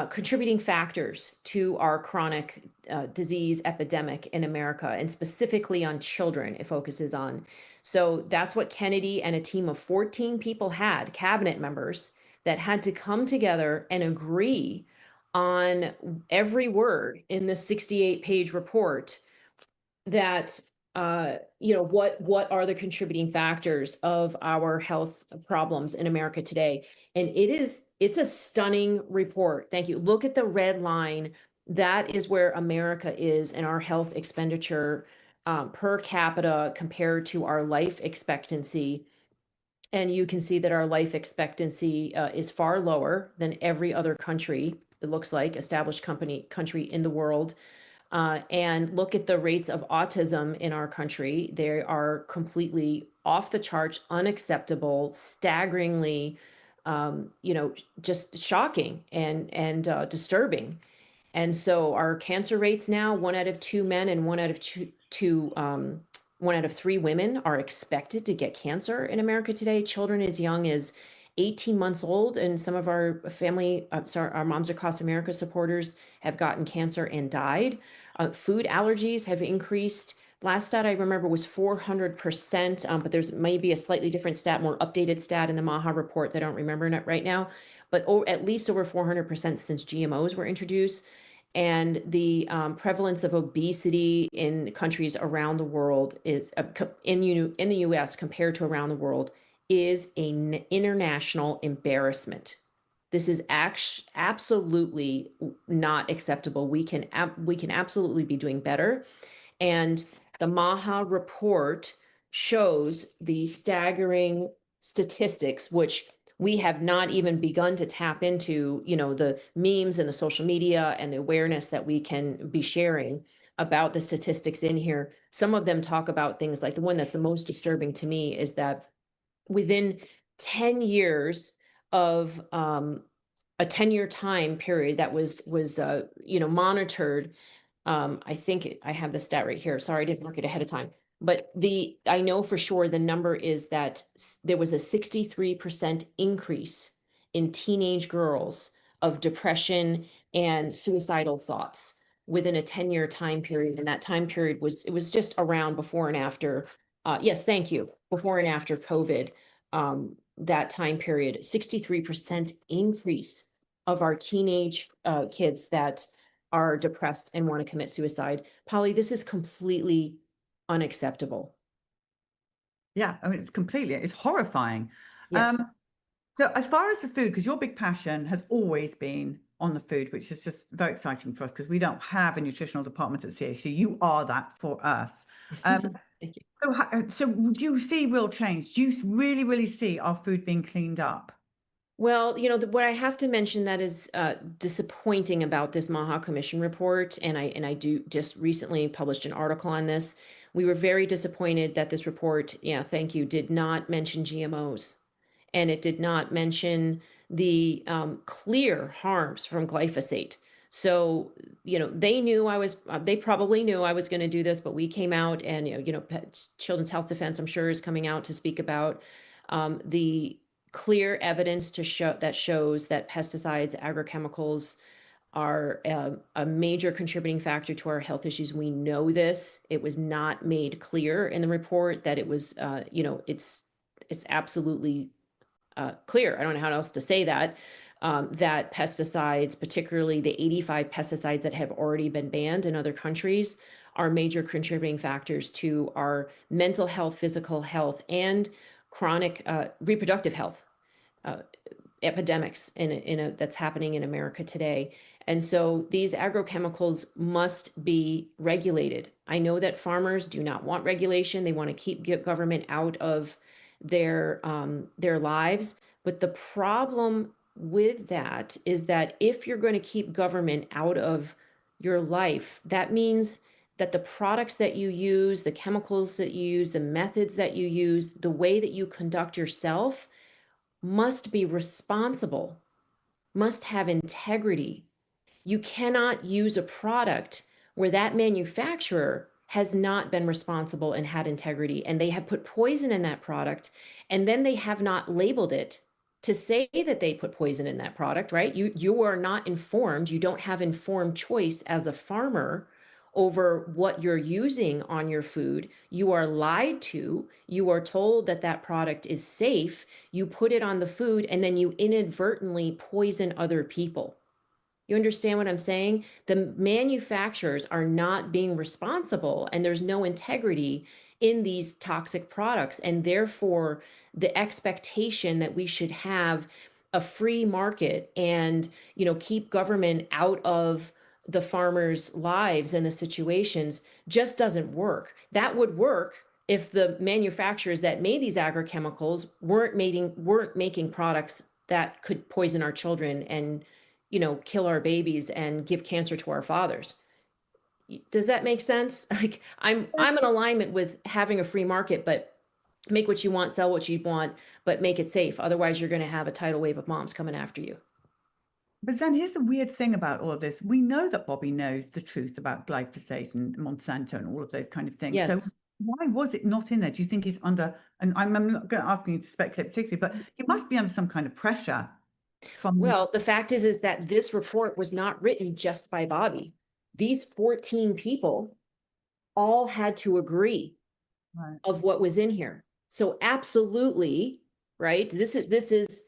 contributing factors to our chronic disease epidemic in America, and specifically on children, it focuses on. So that's what Kennedy and a team of 14 people had, cabinet members, that had to come together and agree on every word in the 68-page report that what are the contributing factors of our health problems in America today. And it's a stunning report. Thank you. Look at the red line. That is where America is in our health expenditure per capita compared to our life expectancy. And you can see that our life expectancy is far lower than every other country, it looks like, established country in the world. And look at the rates of autism in our country. They are completely off the charts, unacceptable, staggeringly, just shocking and disturbing. And so our cancer rates now, 1 out of 2 men and 1 out of 3 women are expected to get cancer in America today. Children as young as 18 months old, and some of our our Moms Across America supporters have gotten cancer and died. Food allergies have increased. Last stat I remember was 400%, but there's maybe a slightly different stat, more updated stat in the MAHA report that I don't remember right now, but at least over 400% since GMOs were introduced. And the prevalence of obesity in countries around the world is in the US compared to around the world is an international embarrassment. This is absolutely not acceptable. We can absolutely be doing better. And the MAHA report shows the staggering statistics, which we have not even begun to tap into, the memes and the social media and the awareness that we can be sharing about the statistics in here. Some of them talk about things like, the one that's the most disturbing to me is that within 10 years of a 10-year time period that was monitored. I think I have the stat right here. Sorry, I didn't mark it ahead of time. But I know for sure the number is that there was a 63% increase in teenage girls of depression and suicidal thoughts within a 10-year time period. And that time period was just around before and after. Yes, thank you. Before and after COVID, that time period, 63% increase of our teenage kids that are depressed and want to commit suicide. Polly, this is completely unacceptable. Yeah, I mean, it's horrifying. Yeah. So as far as the food, because your big passion has always been on the food, which is just very exciting for us because we don't have a nutritional department at CHD. You are that for us. Thank you. So do you see real change? Do you really, really see our food being cleaned up? Well, what I have to mention that is disappointing about this MAHA Commission report, and I do just recently published an article on this. We were very disappointed that this report, thank you, did not mention GMOs, and it did not mention the clear harms from glyphosate. So, they probably knew I was going to do this, but we came out and, Children's Health Defense, I'm sure, is coming out to speak about the clear evidence that shows that pesticides, agrochemicals are a major contributing factor to our health issues. We know this. It was not made clear in the report that it was, it's absolutely clear. I don't know how else to say that. That pesticides, particularly the 85 pesticides that have already been banned in other countries, are major contributing factors to our mental health, physical health, and chronic reproductive health epidemics that's happening in America today. And so these agrochemicals must be regulated. I know that farmers do not want regulation. They want to keep government out of their lives. But the problem with that is that if you're going to keep government out of your life, that means that the products that you use, the chemicals that you use, the methods that you use, the way that you conduct yourself must be responsible, must have integrity. You cannot use a product where that manufacturer has not been responsible and had integrity, and they have put poison in that product, and then they have not labeled it to say that they put poison in that product, right? You are not informed. You don't have informed choice as a farmer over what you're using on your food. You are lied to. You are told that that product is safe. You put it on the food, and then you inadvertently poison other people. You understand what I'm saying? The manufacturers are not being responsible, and there's no integrity in these toxic products. And therefore, the expectation that we should have a free market and, keep government out of the farmers' lives and the situations just doesn't work. That would work if the manufacturers that made these agrochemicals weren't making products that could poison our children and kill our babies and give cancer to our fathers. Does that make sense? Like I'm in alignment with having a free market, but make what you want, sell what you want, but make it safe. Otherwise, you're going to have a tidal wave of moms coming after you. But Zen, here's the weird thing about all of this. We know that Bobby knows the truth about glyphosate and Monsanto and all of those kind of things. Yes. So why was it not in there? Do you think he's under, and I'm not going to ask you to speculate particularly, but he must be under some kind of pressure from... Well, the fact is that this report was not written just by Bobby. These 14 people all had to agree of what was in here. So absolutely, right? This is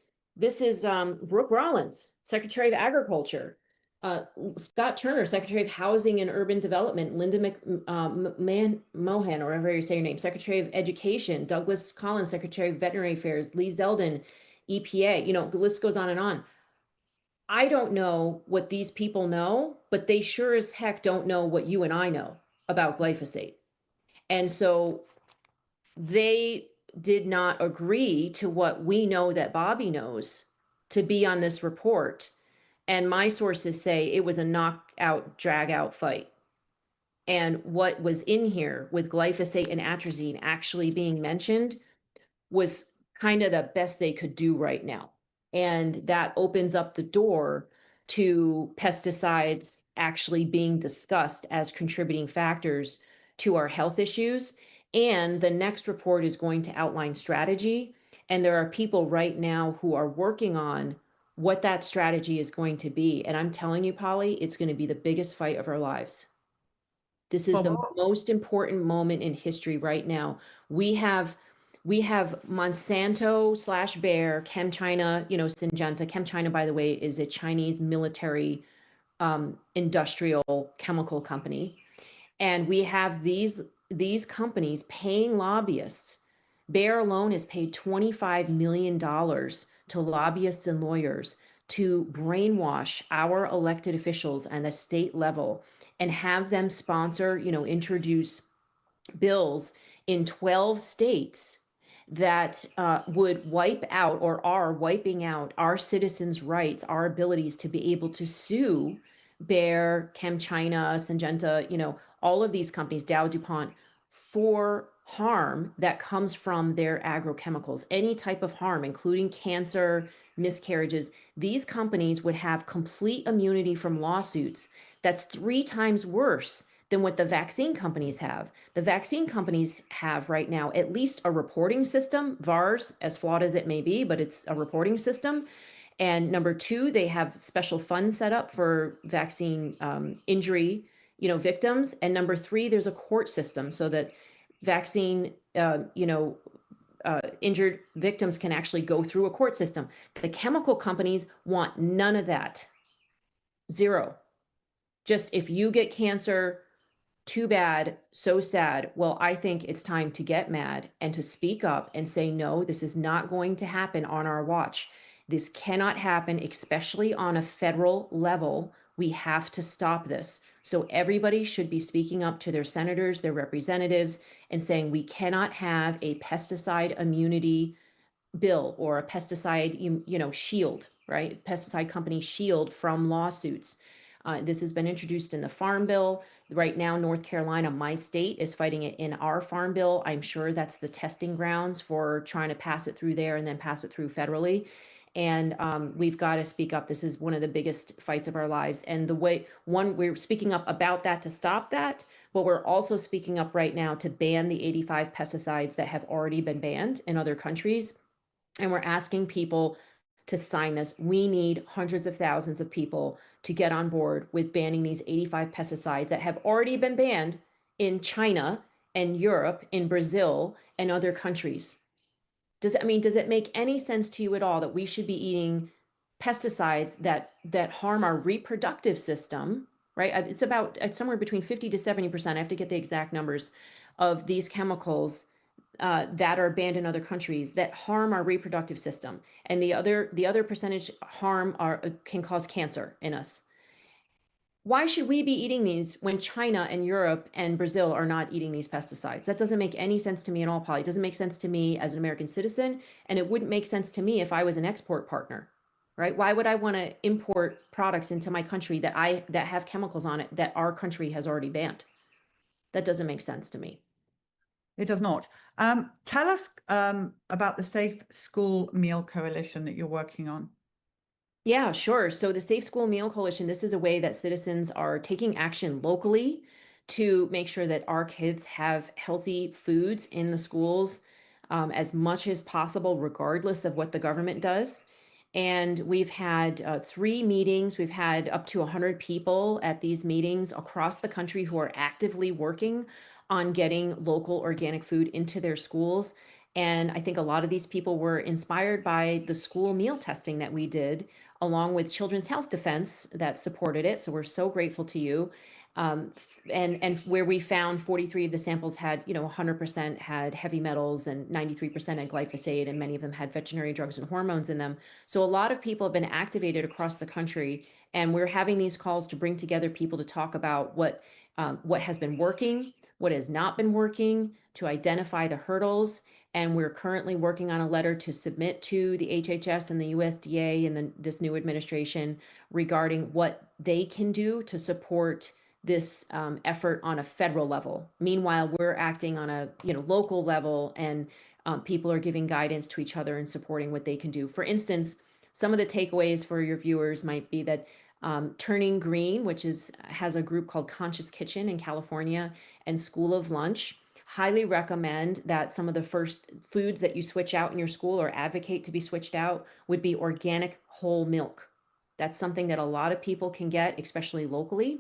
Brooke Rollins, Secretary of Agriculture, Scott Turner, Secretary of Housing and Urban Development, Linda Mohan, or whatever you say your name, Secretary of Education, Douglas Collins, Secretary of Veterinary Affairs, Lee Zeldin, EPA, the list goes on and on. I don't know what these people know, but they sure as heck don't know what you and I know about glyphosate. And so they did not agree to what we know that Bobby knows to be on this report. And my sources say it was a knockout, drag out fight. And what was in here with glyphosate and atrazine actually being mentioned was kind of the best they could do right now. And that opens up the door to pesticides actually being discussed as contributing factors to our health issues. And the next report is going to outline strategy. And there are people right now who are working on what that strategy is going to be. And I'm telling you, Polly, it's going to be the biggest fight of our lives. This is the most important moment in history right now. We have Monsanto / Bayer, ChemChina, Syngenta. ChemChina, by the way, is a Chinese military industrial chemical company. And we have these companies paying lobbyists. Bayer alone has paid $25 million to lobbyists and lawyers to brainwash our elected officials at the state level and have them sponsor, introduce bills in 12 states that would wipe out or are wiping out our citizens' rights, our abilities to be able to sue Bayer, ChemChina, Syngenta, all of these companies, Dow, DuPont, for harm that comes from their agrochemicals, any type of harm, including cancer, miscarriages. These companies would have complete immunity from lawsuits. That's 3 times worse than what the vaccine companies have. The vaccine companies have right now at least a reporting system, VARS, as flawed as it may be, but it's a reporting system. And number two, they have special funds set up for vaccine injury, victims. And number three, there's a court system so that vaccine, injured victims can actually go through a court system. The chemical companies want none of that. Zero. Just if you get cancer, too bad, so sad. Well, I think it's time to get mad and to speak up and say, no, this is not going to happen on our watch. This cannot happen, especially on a federal level. We have to stop this. So everybody should be speaking up to their senators, their representatives, and saying we cannot have a pesticide immunity bill or a pesticide, shield, right? Pesticide company shield from lawsuits. This has been introduced in the Farm Bill. Right now, North Carolina, my state, is fighting it in our Farm Bill. I'm sure that's the testing grounds for trying to pass it through there and then pass it through federally. And we've got to speak up. This is one of the biggest fights of our lives. And we're speaking up about that to stop that, but we're also speaking up right now to ban the 85 pesticides that have already been banned in other countries. And we're asking people to sign this. We need hundreds of thousands of people to get on board with banning these 85 pesticides that have already been banned in China and Europe, in Brazil and other countries. Does it make any sense to you at all that we should be eating pesticides that harm our reproductive system, right? It's somewhere between 50 to 70%. I have to get the exact numbers of these chemicals that are banned in other countries that harm our reproductive system, and the other percentage can cause cancer in us. Why should we be eating these when China and Europe and Brazil are not eating these pesticides? That doesn't make any sense to me at all, Polly. It doesn't make sense to me as an American citizen, and it wouldn't make sense to me if I was an export partner, right? Why would I want to import products into my country that have chemicals on it that our country has already banned? That doesn't make sense to me. It does not. Tell us about the Safe School Meal Coalition that you're working on. Yeah, sure. So the Safe School Meal Coalition, this is a way that citizens are taking action locally to make sure that our kids have healthy foods in the schools as much as possible, regardless of what the government does. And we've had 3 meetings. We've had up to 100 people at these meetings across the country who are actively working on getting local organic food into their schools. And I think a lot of these people were inspired by the school meal testing that we did, along with Children's Health Defense that supported it. So we're so grateful to you. And where we found 43 of the samples had, 100% had heavy metals and 93% had glyphosate, and many of them had veterinary drugs and hormones in them. So a lot of people have been activated across the country, and we're having these calls to bring together people to talk about what has been working, what has not been working, to identify the hurdles. And we're currently working on a letter to submit to the HHS and the USDA and this new administration regarding what they can do to support this effort on a federal level. Meanwhile, we're acting on a local level, and people are giving guidance to each other and supporting what they can do. For instance, some of the takeaways for your viewers might be that Turning Green, which has a group called Conscious Kitchen in California, and School of Lunch, highly recommend that some of the first foods that you switch out in your school or advocate to be switched out would be organic whole milk. That's something that a lot of people can get, especially locally.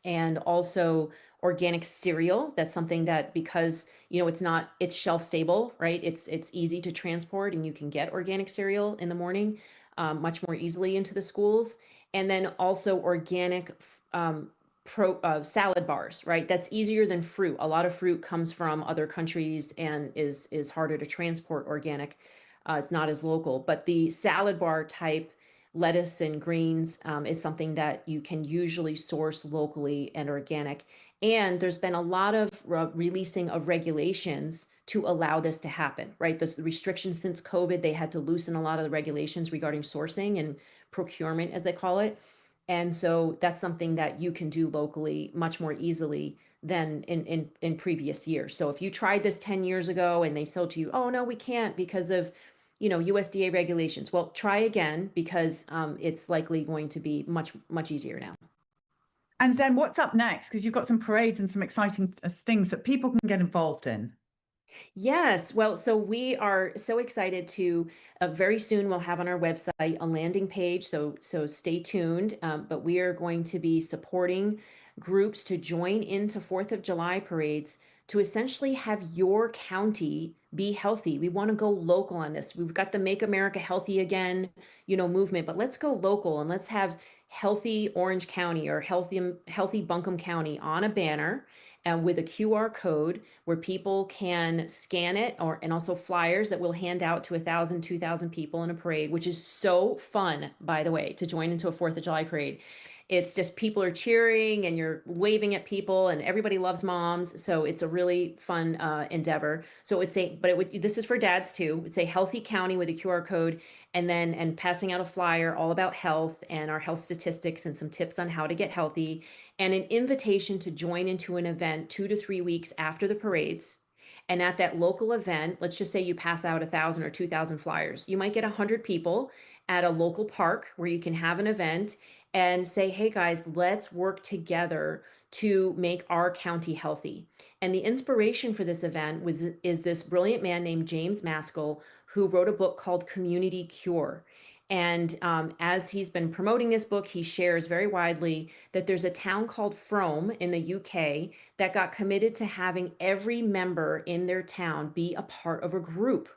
And also organic cereal. That's something that, because it's shelf stable, right? It's easy to transport, and you can get organic cereal in the morning much more easily into the schools. And then also organic salad bars, right? That's easier than fruit. A lot of fruit comes from other countries and is harder to transport organic. It's not as local, but the salad bar type lettuce and greens is something that you can usually source locally and organic. And there's been a lot of releasing of regulations to allow this to happen, right? The restrictions since COVID, they had to loosen a lot of the regulations regarding sourcing and procurement, as they call it. And so that's something that you can do locally much more easily than in previous years. So if you tried this 10 years ago and they told you, oh, no, we can't because of USDA regulations. Well, try again, because it's likely going to be much, much easier now. And Zen, what's up next? Because you've got some parades and some exciting things that people can get involved in. Yes. Well, so we are so excited to very soon we'll have on our website a landing page. So stay tuned. But we are going to be supporting groups to join into 4th of July parades to essentially have your county be healthy. We want to go local on this. We've got the Make America Healthy Again, movement, but let's go local and let's have healthy Orange County or healthy Buncombe County on a banner and with a QR code where people can scan it and also flyers that we'll hand out to 1,000, 2,000 people in a parade, which is so fun, by the way, to join into a 4th of July parade. It's just people are cheering and you're waving at people and everybody loves moms. So it's a really fun endeavor. So it would say, this is for dads too. It would say Healthy County with a QR code and passing out a flyer all about health and our health statistics and some tips on how to get healthy and an invitation to join into an event 2 to 3 weeks after the parades. And at that local event, let's just say you pass out 1,000 or 2,000 flyers. You might get 100 people at a local park where you can have an event and say, hey guys, let's work together to make our county healthy. And the inspiration for this event is this brilliant man named James Maskell, who wrote a book called Community Cure. And as he's been promoting this book, he shares very widely that there's a town called Frome in the UK that got committed to having every member in their town be a part of a group.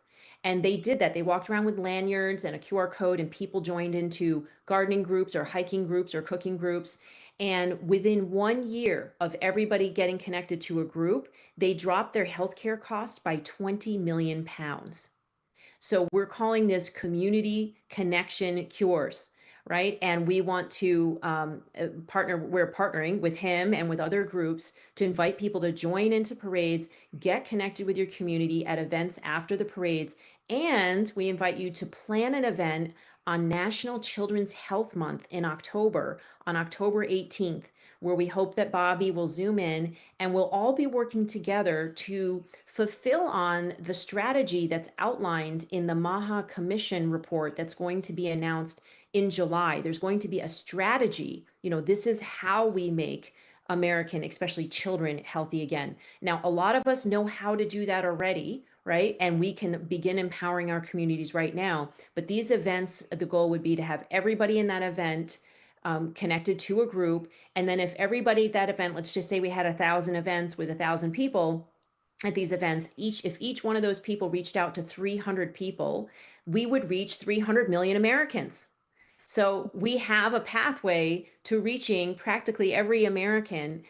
And they did that. They walked around with lanyards and a QR code, and people joined into gardening groups or hiking groups or cooking groups. And within 1 year of everybody getting connected to a group, they dropped their healthcare costs by 20 million pounds. So we're calling this community connection cures, right? And we want to we're partnering with him and with other groups to invite people to join into parades, get connected with your community at events after the parades. And we invite you to plan an event on National Children's Health Month in October, on October 18th, where we hope that Bobby will zoom in and we'll all be working together to fulfill on the strategy that's outlined in the MAHA Commission report that's going to be announced in July. There's going to be a strategy. This is how we make American, especially children, healthy again. Now, a lot of us know how to do that already, right? And we can begin empowering our communities right now. But these events, the goal would be to have everybody in that event connected to a group. And then if everybody at that event, let's just say we had 1,000 events with 1,000 people at these events, if each one of those people reached out to 300 people, we would reach 300 million Americans. So we have a pathway to reaching practically every American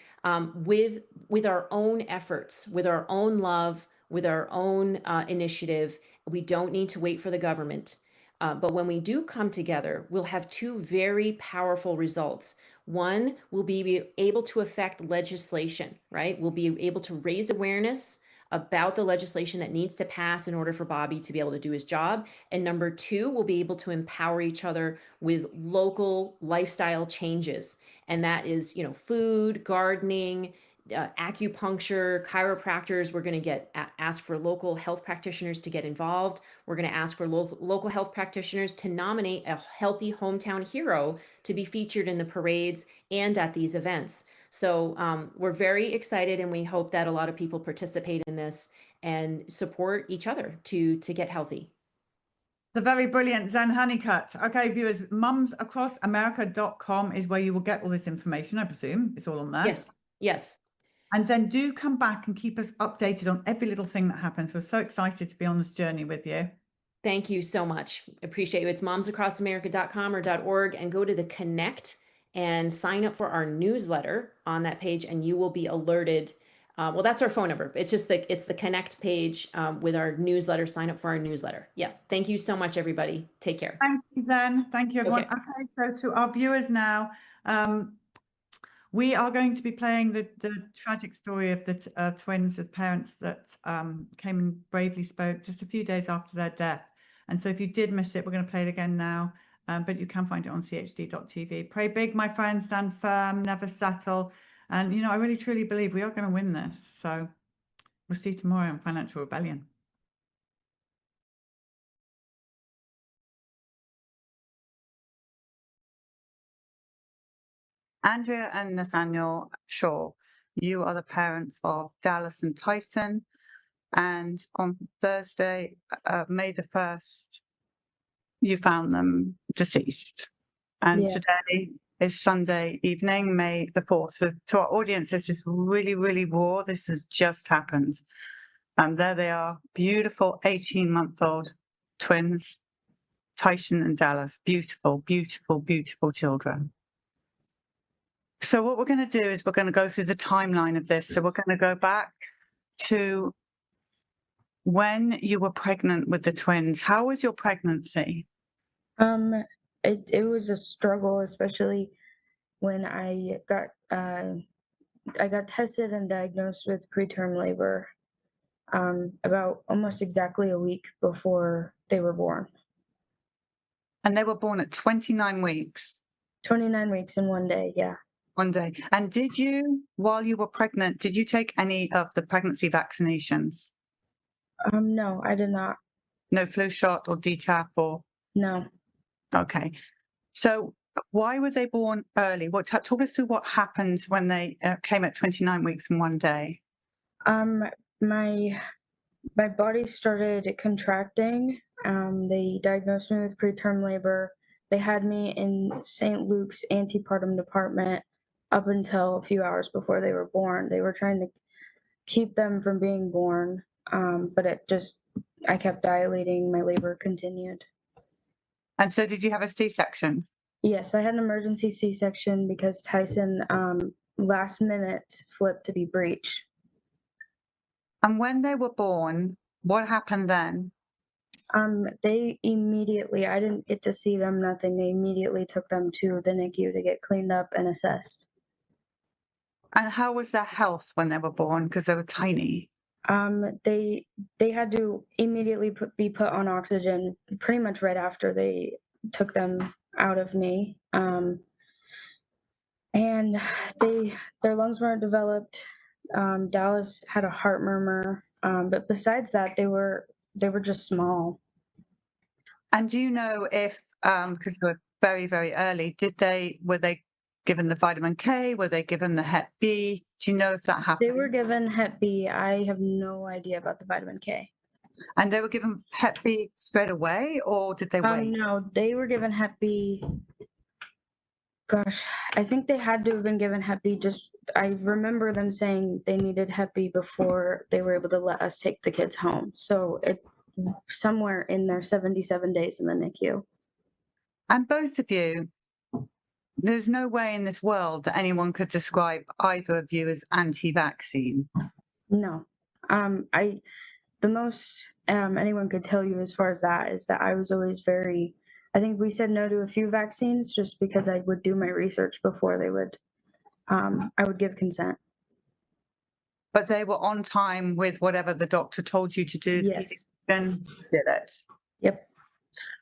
with our own efforts, with our own love, with our own initiative. We don't need to wait for the government. But when we do come together, we'll have two very powerful results. One, we'll be able to affect legislation, right? We'll be able to raise awareness about the legislation that needs to pass in order for Bobby to be able to do his job. And number two, we'll be able to empower each other with local lifestyle changes. And that is, food, gardening, acupuncture, chiropractors. We're going to get ask for local health practitioners to get involved. We're going to ask for local health practitioners to nominate a healthy hometown hero to be featured in the parades and at these events. So we're very excited, and we hope that a lot of people participate in this and support each other to get healthy. The very brilliant Zen Honeycutt. Okay, viewers, mumsacrossamerica.com is where you will get all this information, I presume. It's all on there. Yes. And then do come back and keep us updated on every little thing that happens. We're so excited to be on this journey with you. Thank you so much. Appreciate you. It's momsacrossamerica.com or .org, and go to the Connect and sign up for our newsletter on that page, and you will be alerted. Well, that's our phone number. It's just it's the Connect page with our newsletter. Sign up for our newsletter. Yeah. Thank you so much, everybody. Take care. Thank you, Zen. Thank you, everyone. Okay. Okay, so to our viewers now, we are going to be playing the tragic story of the twins, the parents that came and bravely spoke just a few days after their death. And so if you did miss it, we're going to play it again now, but you can find it on chd.tv. Pray big, my friends, stand firm, never settle. And, I really, truly believe we are going to win this. So we'll see you tomorrow on Financial Rebellion. Andrea and Nathaniel Shaw, you are the parents of Dallas and Tyson. And on Thursday, May the 1st, you found them deceased. And Yeah. today is Sunday evening, May the 4th. So to our audience, this is really, really raw. This has just happened. And there they are, beautiful 18-month-old twins, Tyson and Dallas. Beautiful, beautiful, beautiful children. So what we're going to do is we're going to go through the timeline of this. So we're going to go back to when you were pregnant with the twins. How was your pregnancy? It was a struggle, especially when I got tested and diagnosed with preterm labor, about almost exactly a week before they were born. And they were born at 29 weeks. 29 weeks in one day, yeah. One day. And did you, while you were pregnant, did you take any of the pregnancy vaccinations? No, I did not. No flu shot or DTaP or? No. Okay. So why were they born early? Talk us through what happened when they came at 29 weeks in one day. My body started contracting. They diagnosed me with preterm labor. They had me in St. Luke's antepartum department up until a few hours before they were born. They were trying to keep them from being born, but I kept dilating. My labor continued. And so did you have a C-section? Yes, I had an emergency C-section because Tyson last minute flipped to be breech. And when they were born, what happened then? They immediately, I didn't get to see them, nothing. They immediately took them to the NICU to get cleaned up and assessed. And how was their health when they were born? Because they were tiny. They had to immediately be put on oxygen pretty much right after they took them out of me. And their lungs weren't developed. Dallas had a heart murmur. But besides that, they were just small. And do you know if, because they were very, very early, were they given the vitamin K? Were they given the Hep B? Do you know if that happened? They were given Hep B. I have no idea about the vitamin K. And they were given Hep B straight away, or did they wait? No, they were given Hep B. Gosh, I think they had to have been given Hep B. I remember them saying they needed Hep B before they were able to let us take the kids home. So somewhere in their 77 days in the NICU. And both of you, there's no way in this world that anyone could describe either of you as anti-vaccine. No. The most anyone could tell you as far as that is that I was always I think we said no to a few vaccines just because I would do my research before I would give consent. But they were on time with whatever the doctor told you to do. Yes. And did it. Yep.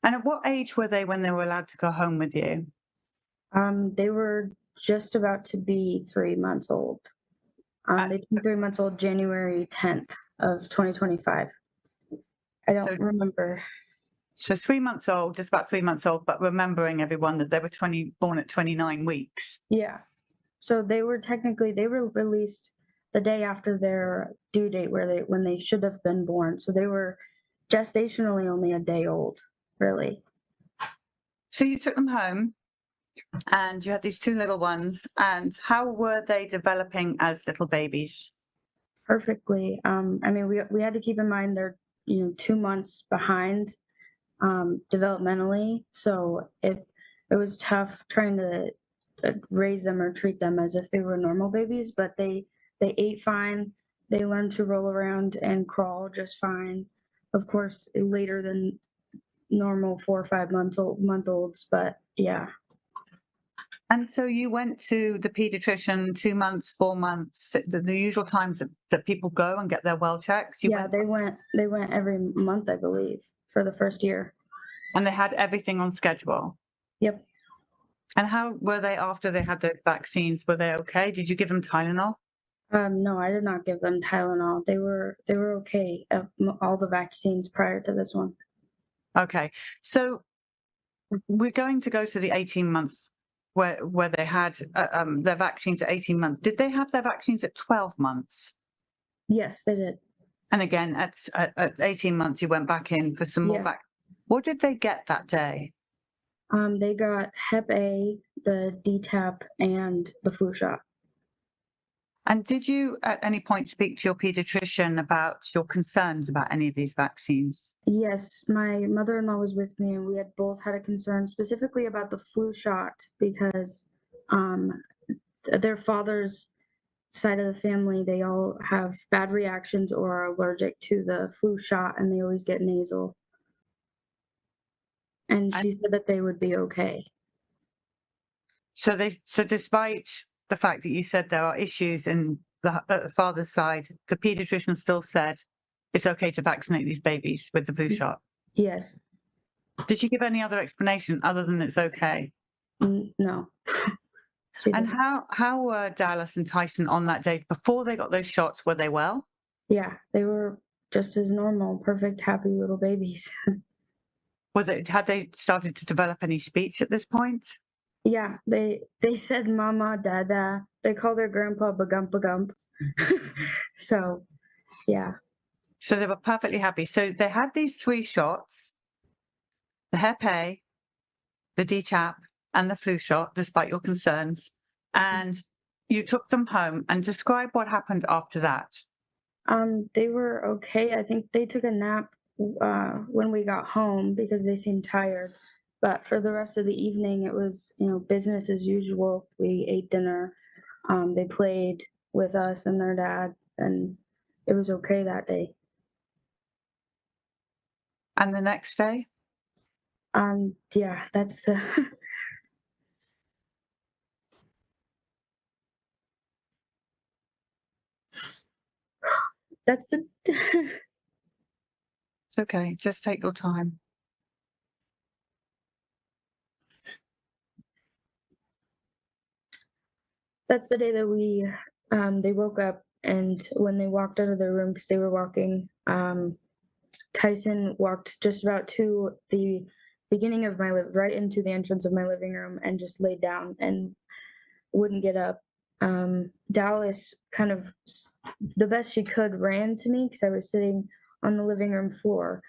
And at what age were they when they were allowed to go home with you? They were just about to be 3 months old. They turned 3 months old January 10th of 2025. I don't remember. So 3 months old, just about 3 months old, but remembering everyone that they were born at 29 weeks. Yeah. So they were released the day after their due date when they should have been born. So they were gestationally only a day old, really. So you took them home and you had these two little ones, and how were they developing as little babies? Perfectly. I mean, we had to keep in mind they're 2 months behind developmentally, so it was tough trying to raise them or treat them as if they were normal babies, but they ate fine. They learned to roll around and crawl just fine. Of course, later than normal 4 or 5 month olds, but yeah. And so you went to the pediatrician 2 months, 4 months, the usual times that people go and get their well checks. They went every month, I believe, for the first year. And they had everything on schedule. Yep. And how were they after they had the vaccines? Were they okay? Did you give them Tylenol? No, I did not give them Tylenol. They were okay at all the vaccines prior to this one. Okay. So we're going to go to the 18 months where they had their vaccines at 18 months. Did they have their vaccines at 12 months? Yes, they did. And again, at 18 months, you went back in for some more Yeah. What did they get that day? They got Hep A, the DTaP, and the flu shot. And did you at any point speak to your pediatrician about your concerns about any of these vaccines? Yes, my mother-in-law was with me, and we had both had a concern specifically about the flu shot because their father's side of the family, they all have bad reactions or are allergic to the flu shot, and they always get nasal. And she said that they would be okay. So despite the fact that you said there are issues in the father's side, the pediatrician still said it's okay to vaccinate these babies with the flu shot. Yes. Did you give any other explanation other than it's okay? No. She And didn't. how were Dallas and Tyson on that day before they got those shots? Were they well? Yeah, they were just as normal, perfect, happy little babies. Had they started to develop any speech at this point? Yeah, they said mama, dada. They called their grandpa bagump bagump. So, yeah. So they were perfectly happy. So they had these 3 shots, the Hep A, the DTaP, and the flu shot, despite your concerns. And you took them home, and describe what happened after that. They were okay. I think they took a nap when we got home because they seemed tired. But for the rest of the evening, it was, business as usual. We ate dinner. They played with us and their dad, and it was okay that day. And the next day? Yeah, that's the that's the It's okay. Just take your time. that's the day that we they woke up, and when they walked out of their room because they were walking, Tyson walked just about to the beginning of right into the entrance of my living room and just laid down and wouldn't get up. Dallas kind of the best she could ran to me because I was sitting on the living room floor,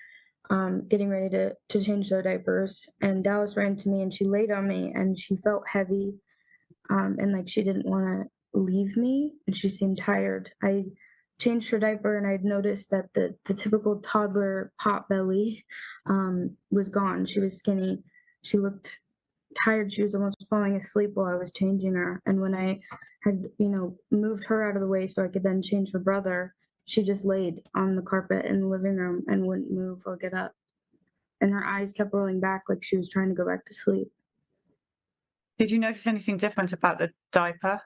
getting ready to change their diapers, and Dallas ran to me and she laid on me and she felt heavy, and like she didn't want to leave me and she seemed tired. I changed her diaper and I'd noticed that the typical toddler pot belly was gone. She was skinny. She looked tired. She was almost falling asleep while I was changing her. And when I had, moved her out of the way so I could then change her brother, she just laid on the carpet in the living room and wouldn't move or get up. And her eyes kept rolling back like she was trying to go back to sleep. Did you notice anything different about the diaper?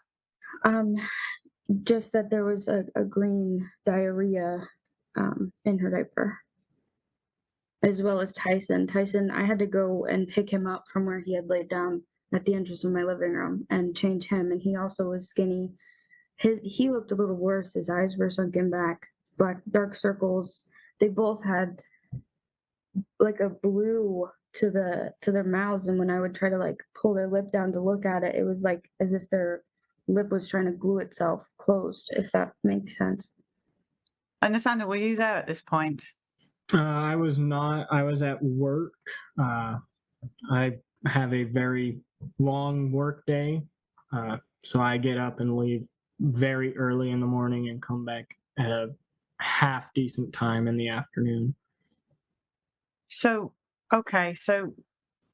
Just that there was a green diarrhea in her diaper, as well as Tyson. Tyson, I had to go and pick him up from where he had laid down at the entrance of my living room and change him, and he also was skinny. He looked a little worse. His eyes were sunken back, dark circles. They both had like a blue to their mouths, and when I would try to like pull their lip down to look at it, it was like as if their lip was trying to glue itself closed, if that makes sense. And Sandra, were you there at this point? I was not. I was at work. I have a very long work day, so I get up and leave very early in the morning and come back at a half decent time in the afternoon. So, okay. So,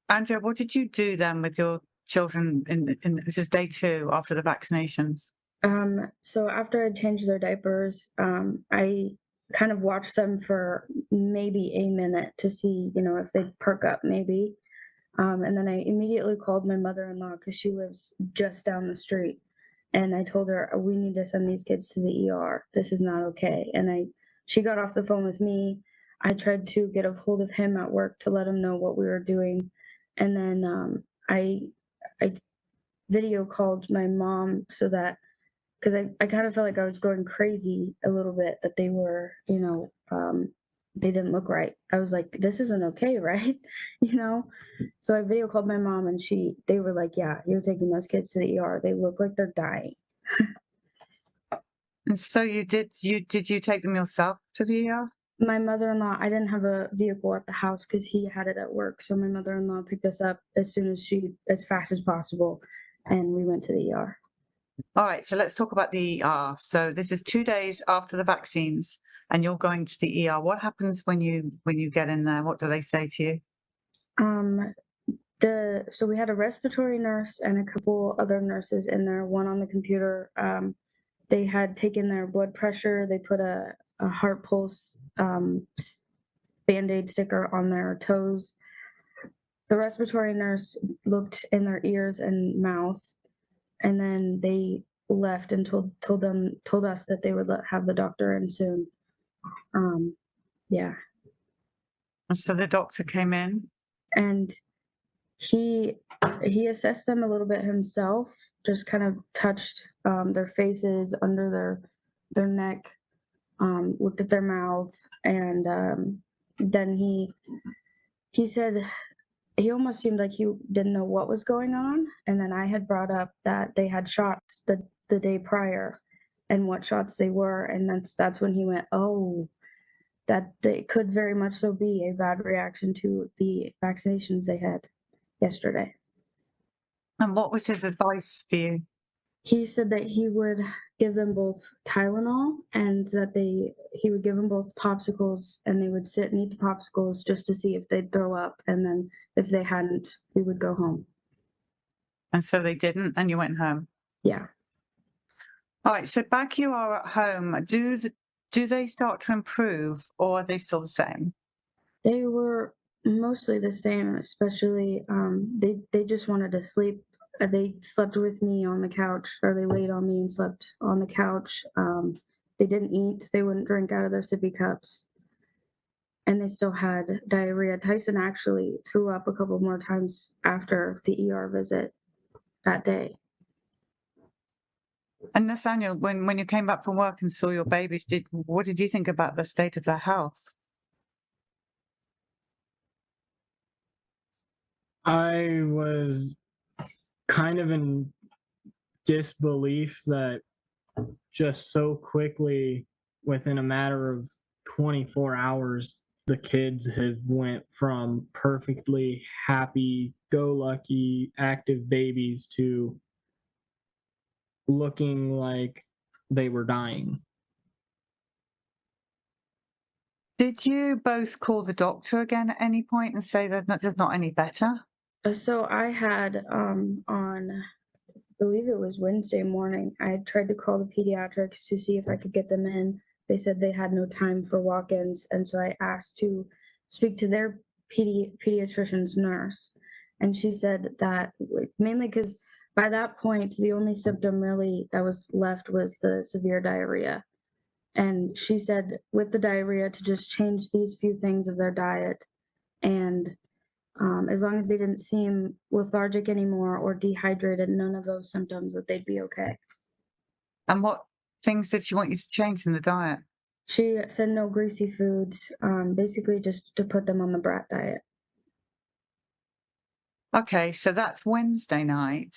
Andrea, what did you do then with your children in this is day 2 after the vaccinations? So after I changed their diapers, I kind of watched them for maybe a minute to see, if they'd perk up maybe. And then I immediately called my mother-in-law because she lives just down the street. And I told her, we need to send these kids to the ER. This is not okay. And she got off the phone with me. I tried to get a hold of him at work to let him know what we were doing. And then I video called my mom so that, because I kind of felt like I was going crazy a little bit, that they were, they didn't look right. I was like, this isn't okay, right? So I video called my mom and they were like, yeah, you're taking those kids to the ER. They look like they're dying. And so did you take them yourself to the ER? My mother-in-law, I didn't have a vehicle at the house because he had it at work. So my mother-in-law picked us up as fast as possible, and we went to the ER. All right, so let's talk about the ER. So this is 2 days after the vaccines, and you're going to the ER. What happens when you get in there? What do they say to you? So we had a respiratory nurse and a couple other nurses in there, one on the computer. They had taken their blood pressure. They put a heart pulse Band-Aid sticker on their toes. The respiratory nurse looked in their ears and mouth, and then they left and told us that they would have the doctor in soon. Yeah. So the doctor came in, And he assessed them a little bit himself, just kind of touched their faces, under their neck, looked at their mouth, and then he said he almost seemed like he didn't know what was going on. And then I had brought up that they had shots the day prior and what shots they were, and that's when he went, oh, that they could very much so be a bad reaction to the vaccinations they had yesterday. and what was his advice for you? He said that he would give them both Tylenol and that he would give them both popsicles, and they would sit and eat the popsicles just to see if they'd throw up, and then if they hadn't, we would go home. And so they didn't, and you went home. Yeah. All right, so back you are at home. Do they start to improve, or are they still the same? They were mostly the same, especially they just wanted to sleep. They slept with me on the couch, or they laid on me and slept on the couch. They didn't eat. They wouldn't drink out of their sippy cups. And they still had diarrhea. Tyson actually threw up a couple more times after the ER visit that day. And Nathaniel, when you came back from work and saw your babies, what did you think about the state of their health? I was kind of in disbelief that just so quickly, within a matter of 24 hours, the kids have went from perfectly happy, go lucky, active babies to looking like they were dying. Did you both call the doctor again at any point and say that that's just not any better? So I had on, I believe it was Wednesday morning, I tried to call the pediatrics to see if I could get them in. They said they had no time for walk-ins, and so I asked to speak to their pediatrician's nurse, and she said that mainly because by that point the only symptom really that was left was the severe diarrhea, and she said with the diarrhea to just change these few things of their diet, and as long as they didn't seem lethargic anymore or dehydrated, none of those symptoms, that they'd be okay. And what things did she want you to change in the diet? She said no greasy foods, basically just to put them on the brat diet. Okay, so that's Wednesday night.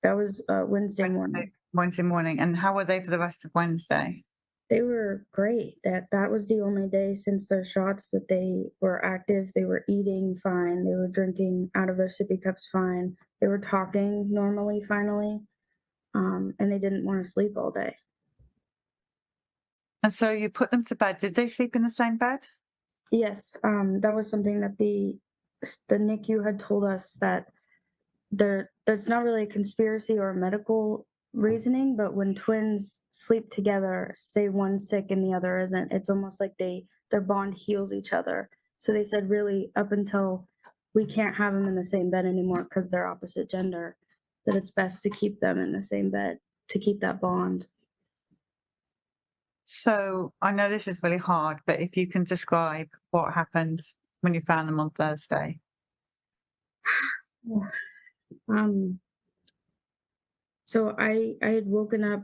That was Wednesday morning. Wednesday morning. And how were they for the rest of Wednesday? They were great. That was the only day since their shots that they were active. They were eating fine. They were drinking out of their sippy cups fine. They were talking normally finally, and they didn't want to sleep all day. And so you put them to bed. Did they sleep in the same bed? Yes, that was something that the NICU had told us, that there's not really a conspiracy or a medical reasoning, but when twins sleep together, say one's sick and the other isn't, it's almost like their bond heals each other. So they said really up until we can't have them in the same bed anymore because they're opposite gender, that it's best to keep them in the same bed to keep that bond. So I know this is really hard, but if you can describe what happened when you found them on Thursday. So I had woken up,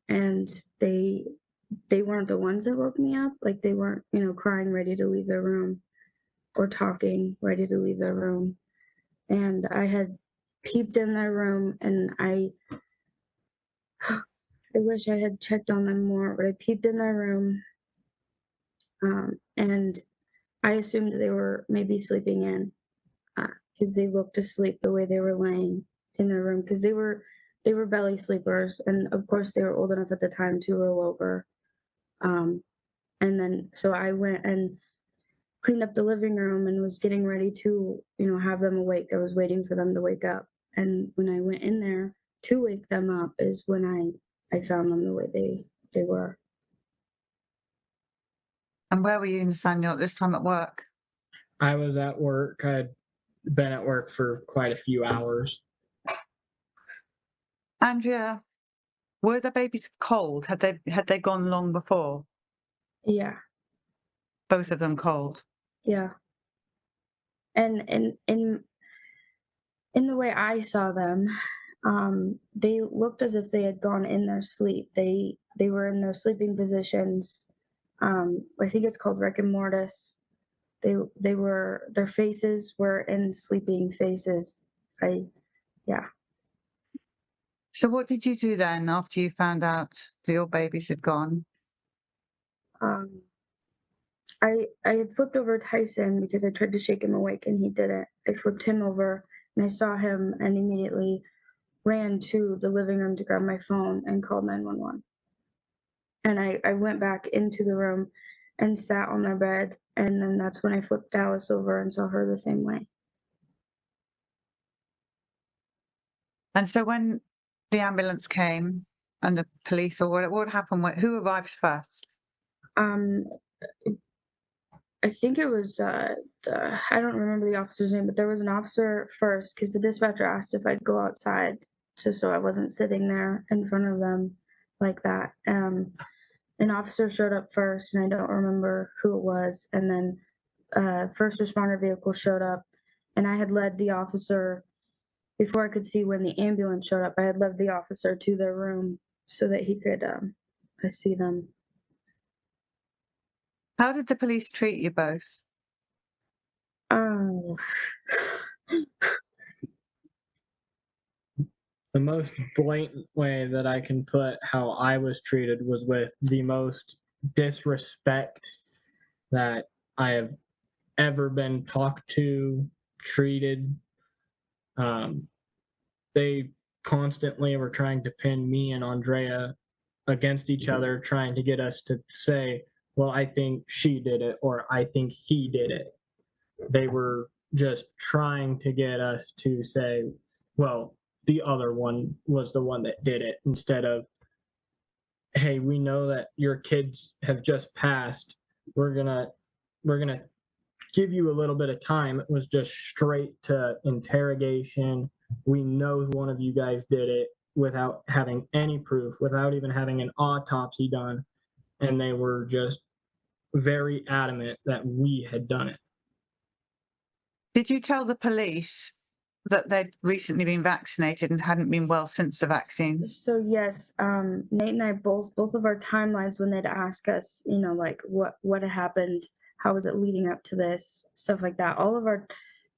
and they weren't the ones that woke me up. Like they weren't, crying ready to leave their room or talking ready to leave their room. And I had peeped in their room, and wish I had checked on them more, but I peeped in their room, and I assumed they were maybe sleeping in, because they looked asleep the way they were laying in their room, because they were belly sleepers, and of course they were old enough at the time to roll over. And then so I went and cleaned up the living room and was getting ready to, have them awake. I was waiting for them to wake up. And when I went in there to wake them up is when I found them the way they were. And where were you, Nathaniel, at this time at work? I was at work. I'd been at work for quite a few hours. Andrea, were the babies cold? Had they gone long before? Yeah. Both of them cold. Yeah. And in the way I saw them, they looked as if they had gone in their sleep. They were in their sleeping positions. I think it's called rigor mortis. Their faces were in sleeping faces. Yeah. So what did you do then after you found out that your babies had gone? I had flipped over Tyson because I tried to shake him awake and he didn't. I flipped him over and I saw him and immediately ran to the living room to grab my phone and called 911. And I went back into the room and sat on their bed, and then that's when I flipped Dallas over and saw her the same way. And so when the ambulance came and the police, or what happened? Who arrived first? I think it was, I don't remember the officer's name, but there was an officer first because the dispatcher asked if I'd go outside so I wasn't sitting there in front of them like that. An officer showed up first, and I don't remember who it was. And then first responder vehicle showed up, and I had led the officer, before I could see when the ambulance showed up, I had led the officer to their room so that he could see them. How did the police treat you both? Oh. The most blatant way that I can put how I was treated was with the most disrespect that I have ever been talked to, treated. They constantly were trying to pin me and Andrea against each other, trying to get us to say, well, I think she did it, or I think he did it. They were just trying to get us to say, well, the other one was the one that did it, instead of, hey, we know that your kids have just passed. We're gonna give you a little bit of time. It was just straight to interrogation. We know one of you guys did it without having any proof, without even having an autopsy done. And they were just very adamant that we had done it. Did you tell the police that they'd recently been vaccinated and hadn't been well since the vaccines? So yes, Nate and I both of our timelines, when they'd ask us, like what had happened, how was it leading up to this, stuff like that. All of our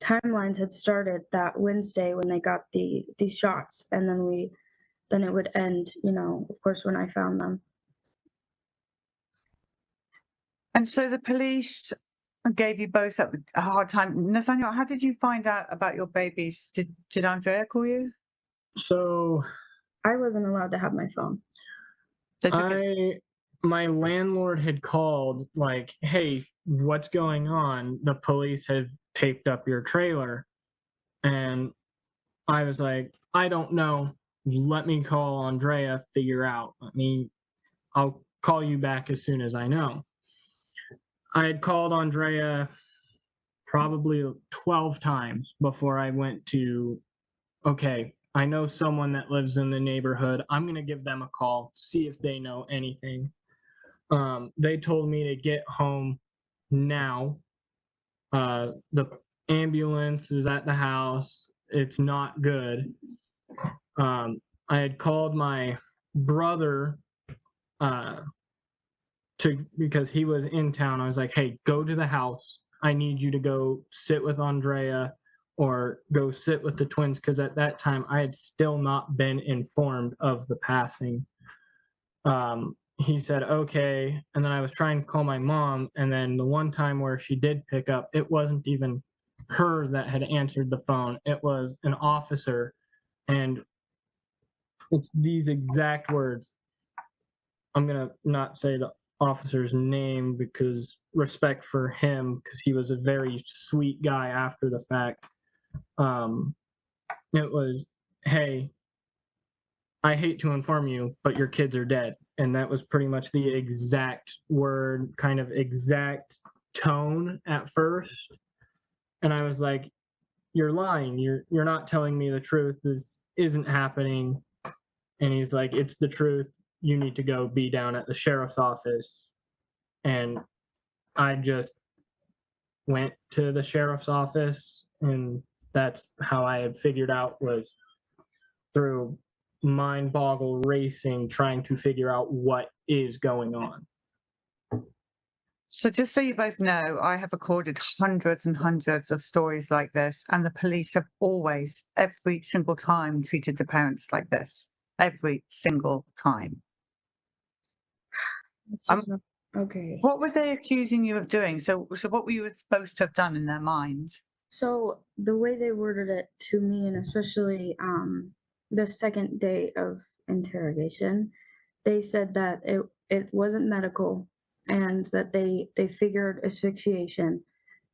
timelines had started that Wednesday when they got the shots, and then it would end, of course, when I found them. And so the police gave you both a hard time. Nathaniel, how did you find out about your babies? Did Andrea call you? So I wasn't allowed to have my phone. My landlord had called, like, hey, what's going on? The police have taped up your trailer. And I was like, I don't know. Let me call Andrea, figure out. I'll call you back as soon as I know. I had called Andrea probably 12 times before I went to, okay, I know someone that lives in the neighborhood. I'm going to give them a call, see if they know anything. They told me to get home now. The ambulance is at the house. It's not good. I had called my brother because he was in town. I was like, hey, go to the house. I need you to go sit with Andrea or go sit with the twins, because at that time I had still not been informed of the passing. He said, okay. And then I was trying to call my mom. And then the one time where she did pick up, it wasn't even her that had answered the phone. It was an officer. And it's these exact words. I'm going to not say the officer's name because respect for him, because he was a very sweet guy after the fact. It was, hey, I hate to inform you, but your kids are dead. And that was pretty much the exact word, kind of exact tone at first. And I was like, you're lying. You're not telling me the truth. This isn't happening. And he's like, it's the truth. You need to go be down at the sheriff's office. And I just went to the sheriff's office, and that's how I had figured out, was through mind boggle racing, trying to figure out what is going on. So just so you both know, I have recorded hundreds and hundreds of stories like this, and the police have always, every single time, treated the parents like this. Every single time. It's just not okay. What were they accusing you of doing? So what were you supposed to have done in their mind? So the way they worded it to me, and especially the second day of interrogation, they said that it wasn't medical, and that they figured asphyxiation,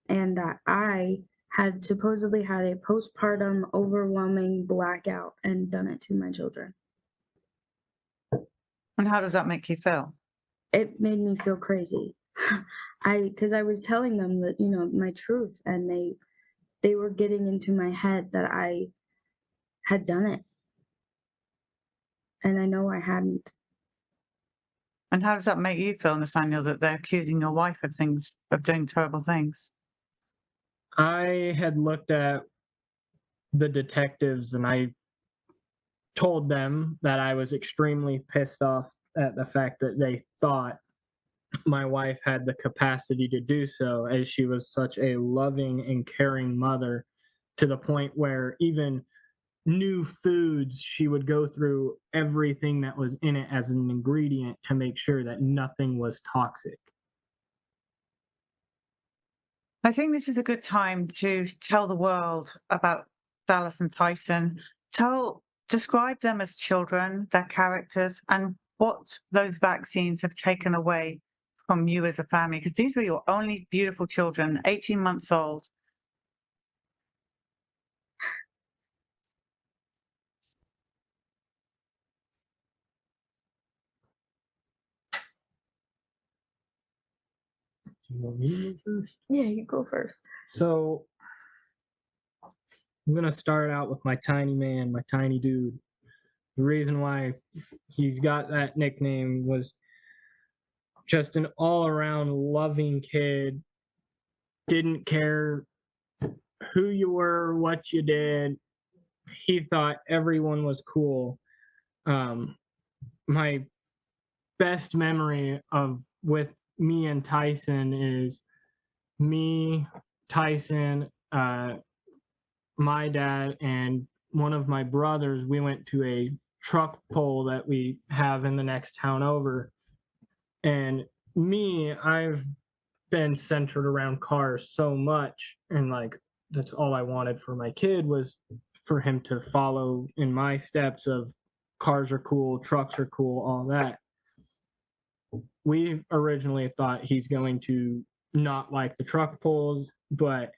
and that I had supposedly had a postpartum overwhelming blackout and done it to my children. And how does that make you feel? It made me feel crazy. Because I was telling them that, my truth, and they were getting into my head that I had done it. And I know I hadn't. And how does that make you feel, Nathaniel, that they're accusing your wife of doing terrible things? I had looked at the detectives, and I told them that I was extremely pissed off at the fact that they thought my wife had the capacity to do so, as she was such a loving and caring mother, to the point where even new foods, she would go through everything that was in it as an ingredient to make sure that nothing was toxic. I think this is a good time to tell the world about Dallas and Tyson. Describe them as children, their characters, and what those vaccines have taken away from you as a family, because these were your only beautiful children, 18 months old. You want me to go first? Yeah, you go first. So I'm going to start out with my tiny man, my tiny dude. The reason why he's got that nickname was just an all-around loving kid. Didn't care who you were, what you did. He thought everyone was cool. My best memory with me and Tyson is me, Tyson, my dad, and one of my brothers. We went to a truck pull that we have in the next town over. And I've been centered around cars so much, and that's all I wanted for my kid, was for him to follow in my steps of cars are cool, trucks are cool, all that. We originally thought he's going to not like the truck pulls, but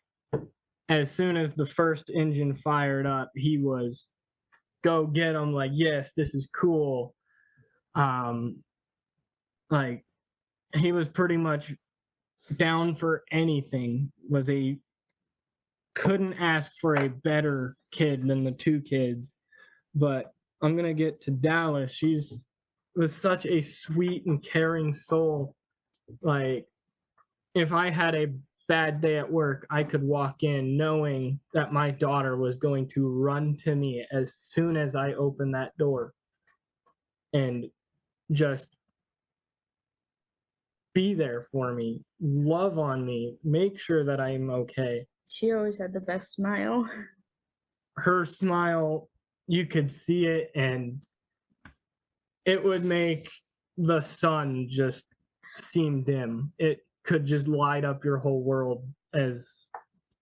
as soon as the first engine fired up, he was go get him, like, yes, this is cool. He was pretty much down for anything. Couldn't ask for a better kid than the two kids. But I'm gonna get to Dallas. She's was such a sweet and caring soul. Like, if I had a bad day at work, I could walk in knowing that my daughter was going to run to me as soon as I opened that door and just be there for me, love on me, make sure that I'm okay. She always had the best smile. Her smile, you could see it, and it would make the sun just seemed dim. It could just light up your whole world as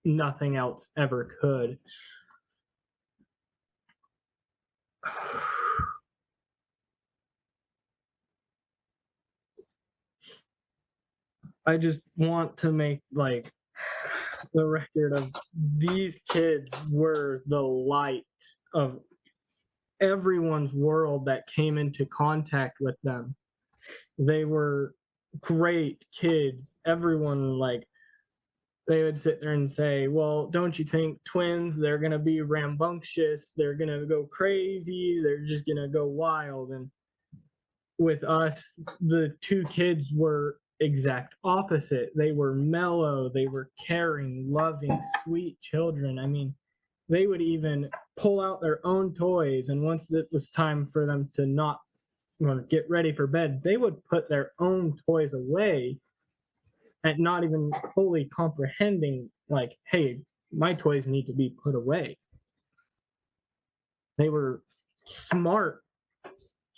nothing else ever could. I just want to make like the record of these kids were the light of everyone's world that came into contact with them. They were great kids. Everyone, like, they would sit there and say, well, don't you think twins, they're going to be rambunctious, they're going to go crazy, they're just going to go wild. And with us, the two kids were exact opposite. They were mellow, they were caring, loving, sweet children. I mean, they would even pull out their own toys, and once it was time for them to not get ready for bed, they would put their own toys away and not even fully comprehending, like, hey, my toys need to be put away. They were smart,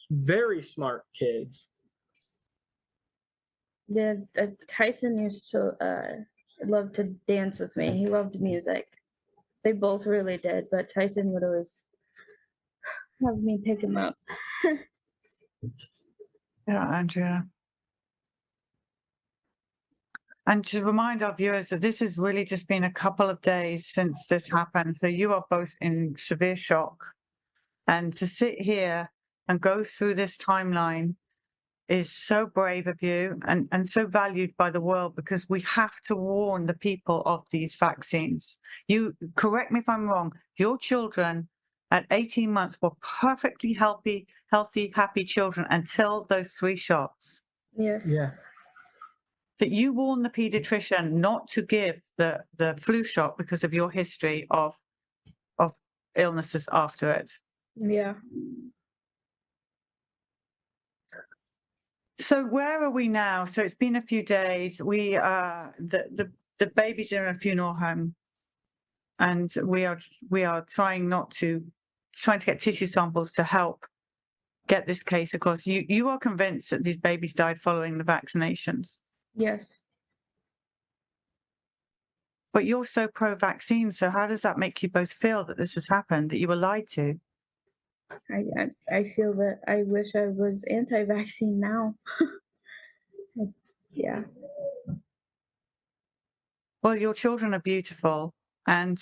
very smart kids. Yeah, Tyson used to love to dance with me. He loved music. They both really did, but Tyson would always have me pick him up. Yeah, Andrea. And to remind our viewers that this has really just been a couple of days since this happened. So you are both in severe shock. And to sit here and go through this timeline is so brave of you and so valued by the world, because we have to warn the people of these vaccines. You correct me if I'm wrong, your children at 18 months were perfectly healthy, happy children until those 3 shots. Yes. Yeah. That you warn the pediatrician not to give the flu shot because of your history of illnesses after it. Yeah. So where are we now? So it's been a few days. We the baby's in a funeral home, and we are trying to get tissue samples to help get this case across. You are convinced that these babies died following the vaccinations. Yes. But you're so pro-vaccine, so how does that make you both feel that this has happened, that you were lied to? I feel that I wish I was anti-vaccine now. Yeah. Well, your children are beautiful, and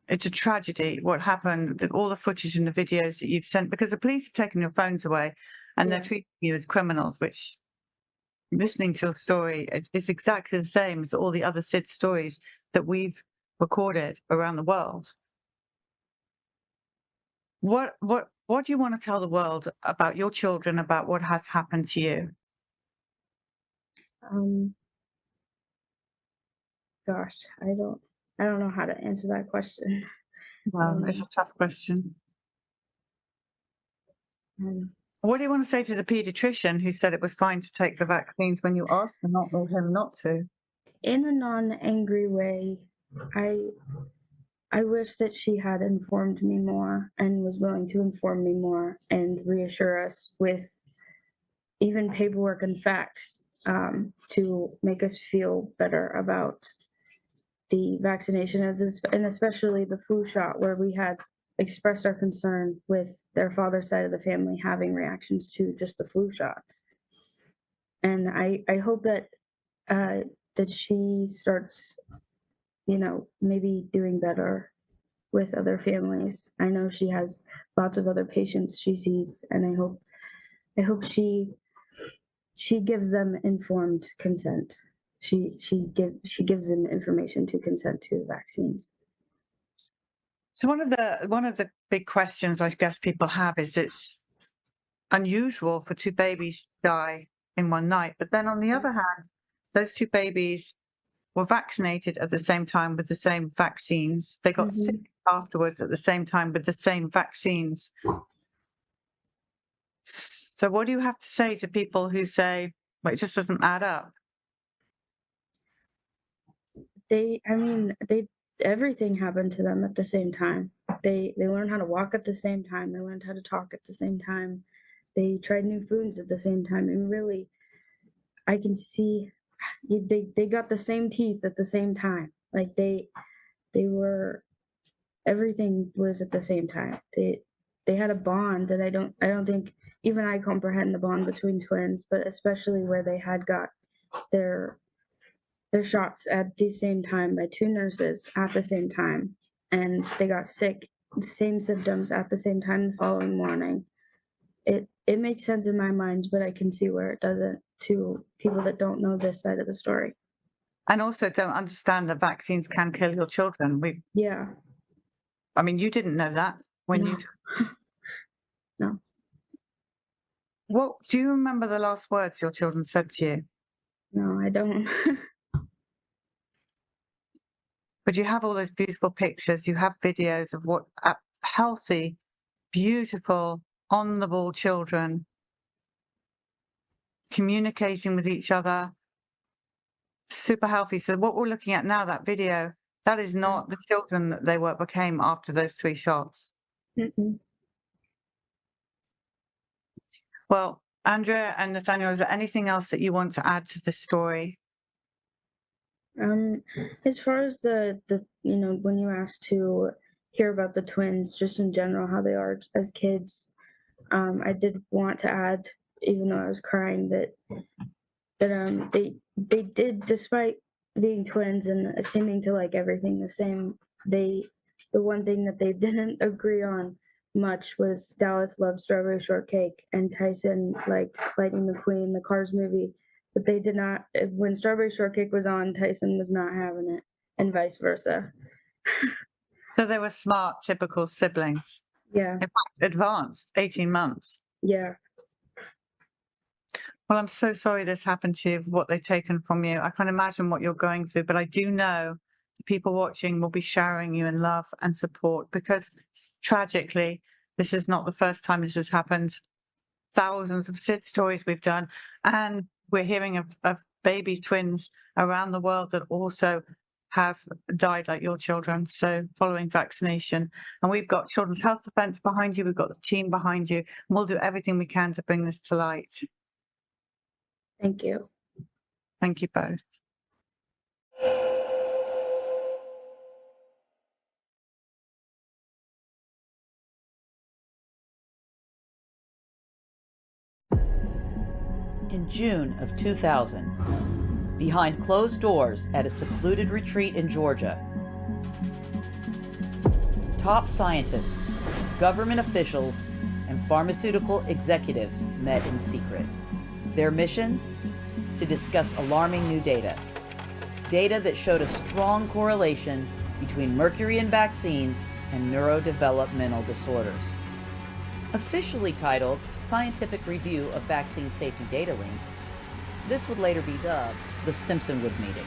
it's a tragedy what happened, all the footage and the videos that you've sent, because the police have taken your phones away and they're treating you as criminals, which, listening to your story, is exactly the same as all the other SID stories that we've recorded around the world. What do you want to tell the world about your children, about what has happened to you? Gosh, I don't know how to answer that question. Well, it's a tough question. Um, What do you want to say to the pediatrician who said it was fine to take the vaccines when you asked him not to? in a non-angry way, I wish that she had informed me more and was willing to inform me more and reassure us with even paperwork and facts to make us feel better about the vaccination, and especially the flu shot, where we had expressed our concern with their father's side of the family having reactions to just the flu shot. And I hope that that she starts, maybe doing better with other families. I know she has lots of other patients she sees, and I hope she gives them informed consent. She gives them information to consent to vaccines. So one of the big questions I guess people have is, it's unusual for 2 babies to die in one night, but then on the other hand, those 2 babies were vaccinated at the same time with the same vaccines. They got sick afterwards at the same time with the same vaccines. So what do you have to say to people who say, well, it just doesn't add up? Everything happened to them at the same time. They learned how to walk at the same time. They learned how to talk at the same time. they tried new foods at the same time, and really, I can see they got the same teeth at the same time. Like they were, everything was at the same time. They had a bond that I don't think even I comprehend the bond between twins, but especially where they had got their shots at the same time by two nurses at the same time, and they got sick, same symptoms at the same time the following morning. It makes sense in my mind, but I can see where it doesn't to people that don't know this side of the story. And also don't understand that vaccines can kill your children. Yeah. I mean, you didn't know that when No. you. No. What do you remember the last words your children said to you? No, I don't. But you have all those beautiful pictures. You have videos of what healthy, beautiful, honorable children communicating with each other, super healthy. So what we're looking at now, that video, that is not the children that they became after those 3 shots. Mm-mm. Well, Andrea and Nathaniel, is there anything else that you want to add to the story? As far as the when you asked to hear about the twins, just in general, how they are as kids, I did want to add, even though I was crying, that they did, despite being twins and seeming to like everything the same, the one thing that they didn't agree on much was Dallas loved Strawberry Shortcake and Tyson liked Lightning McQueen, the Cars movie. But they did not, when Strawberry Shortcake was on, Tyson was not having it, and vice versa. So they were smart, typical siblings. Yeah. In fact, advanced, 18 months. Yeah. Well, I'm so sorry this happened to you, what they've taken from you. I can't imagine what you're going through, but I do know the people watching will be showering you in love and support, because tragically, this is not the first time this has happened. Thousands of SID stories we've done, and we're hearing of baby twins around the world that also have died like your children, so following vaccination. And we've got Children's Health Defence behind you, we've got the team behind you, and we'll do everything we can to bring this to light. Thank you. Thank you both. In June of 2000, behind closed doors at a secluded retreat in Georgia, top scientists, government officials, and pharmaceutical executives met in secret. Their mission? To discuss alarming new data. Data that showed a strong correlation between mercury in vaccines and neurodevelopmental disorders. Officially titled Scientific Review of Vaccine Safety Data Link, this would later be dubbed the Simpsonwood Meeting.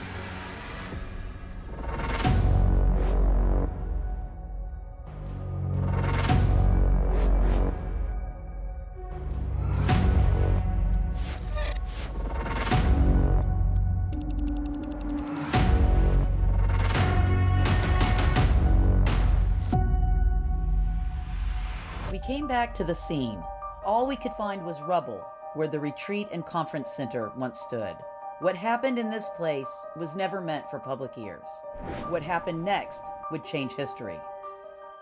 We came back to the scene. All we could find was rubble where the retreat and conference center once stood. What happened in this place was never meant for public ears. What happened next would change history.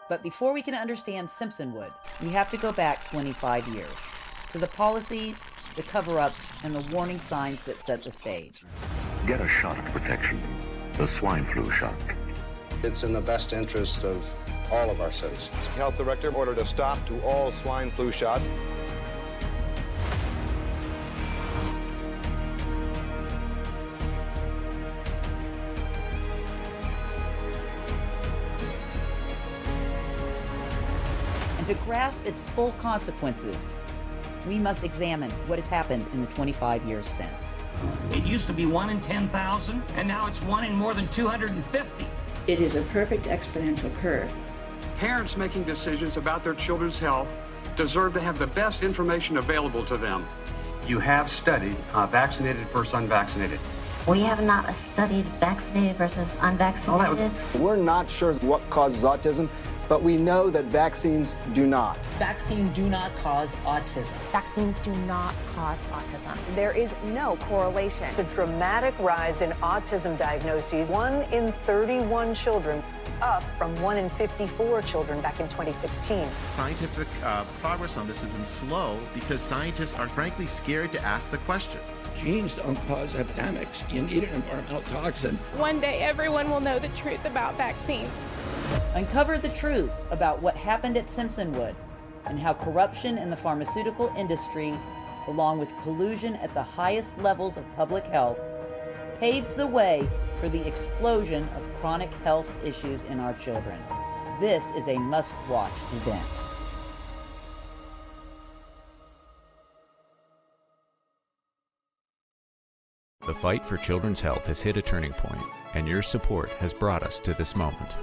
But before we can understand Simpsonwood, we have to go back 25 years to the policies, the cover-ups, and the warning signs that set the stage. Get a shot of protection, the swine flu shot. It's in the best interest of all of our citizens. Health Director ordered a stop to all swine flu shots. And to grasp its full consequences, we must examine what has happened in the 25 years since. It used to be 1 in 10,000, and now it's 1 in more than 250. It is a perfect exponential curve. Parents making decisions about their children's health deserve to have the best information available to them. You have studied vaccinated versus unvaccinated. We have not studied vaccinated versus unvaccinated. We're not sure what causes autism. but we know that vaccines do not. Vaccines do not cause autism. Vaccines do not cause autism. There is no correlation. The dramatic rise in autism diagnoses, 1 in 31 children, up from 1 in 54 children back in 2016. Scientific progress on this has been slow because scientists are frankly scared to ask the question. Genes don't cause epidemics. You need an environmental toxin. One day everyone will know the truth about vaccines. Uncover the truth about what happened at Simpsonwood and how corruption in the pharmaceutical industry, along with collusion at the highest levels of public health, paved the way for the explosion of chronic health issues in our children. This is a must-watch event. The fight for children's health has hit a turning point, and your support has brought us to this moment.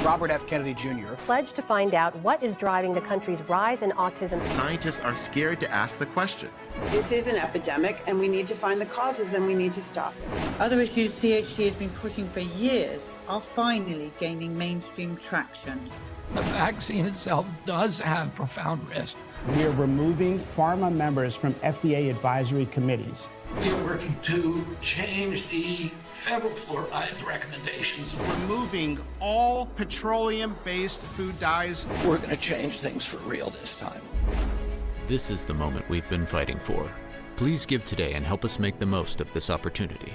Robert F. Kennedy Jr. pledged to find out what is driving the country's rise in autism. Scientists are scared to ask the question. This is an epidemic, and we need to find the causes, and we need to stop it. Other issues CHD has been pushing for years are finally gaining mainstream traction. The vaccine itself does have profound risk. We are removing pharma members from FDA advisory committees. We are working to change the federal fluoride recommendations. Removing all petroleum-based food dyes. We're going to change things for real this time. This is the moment we've been fighting for. Please give today and help us make the most of this opportunity.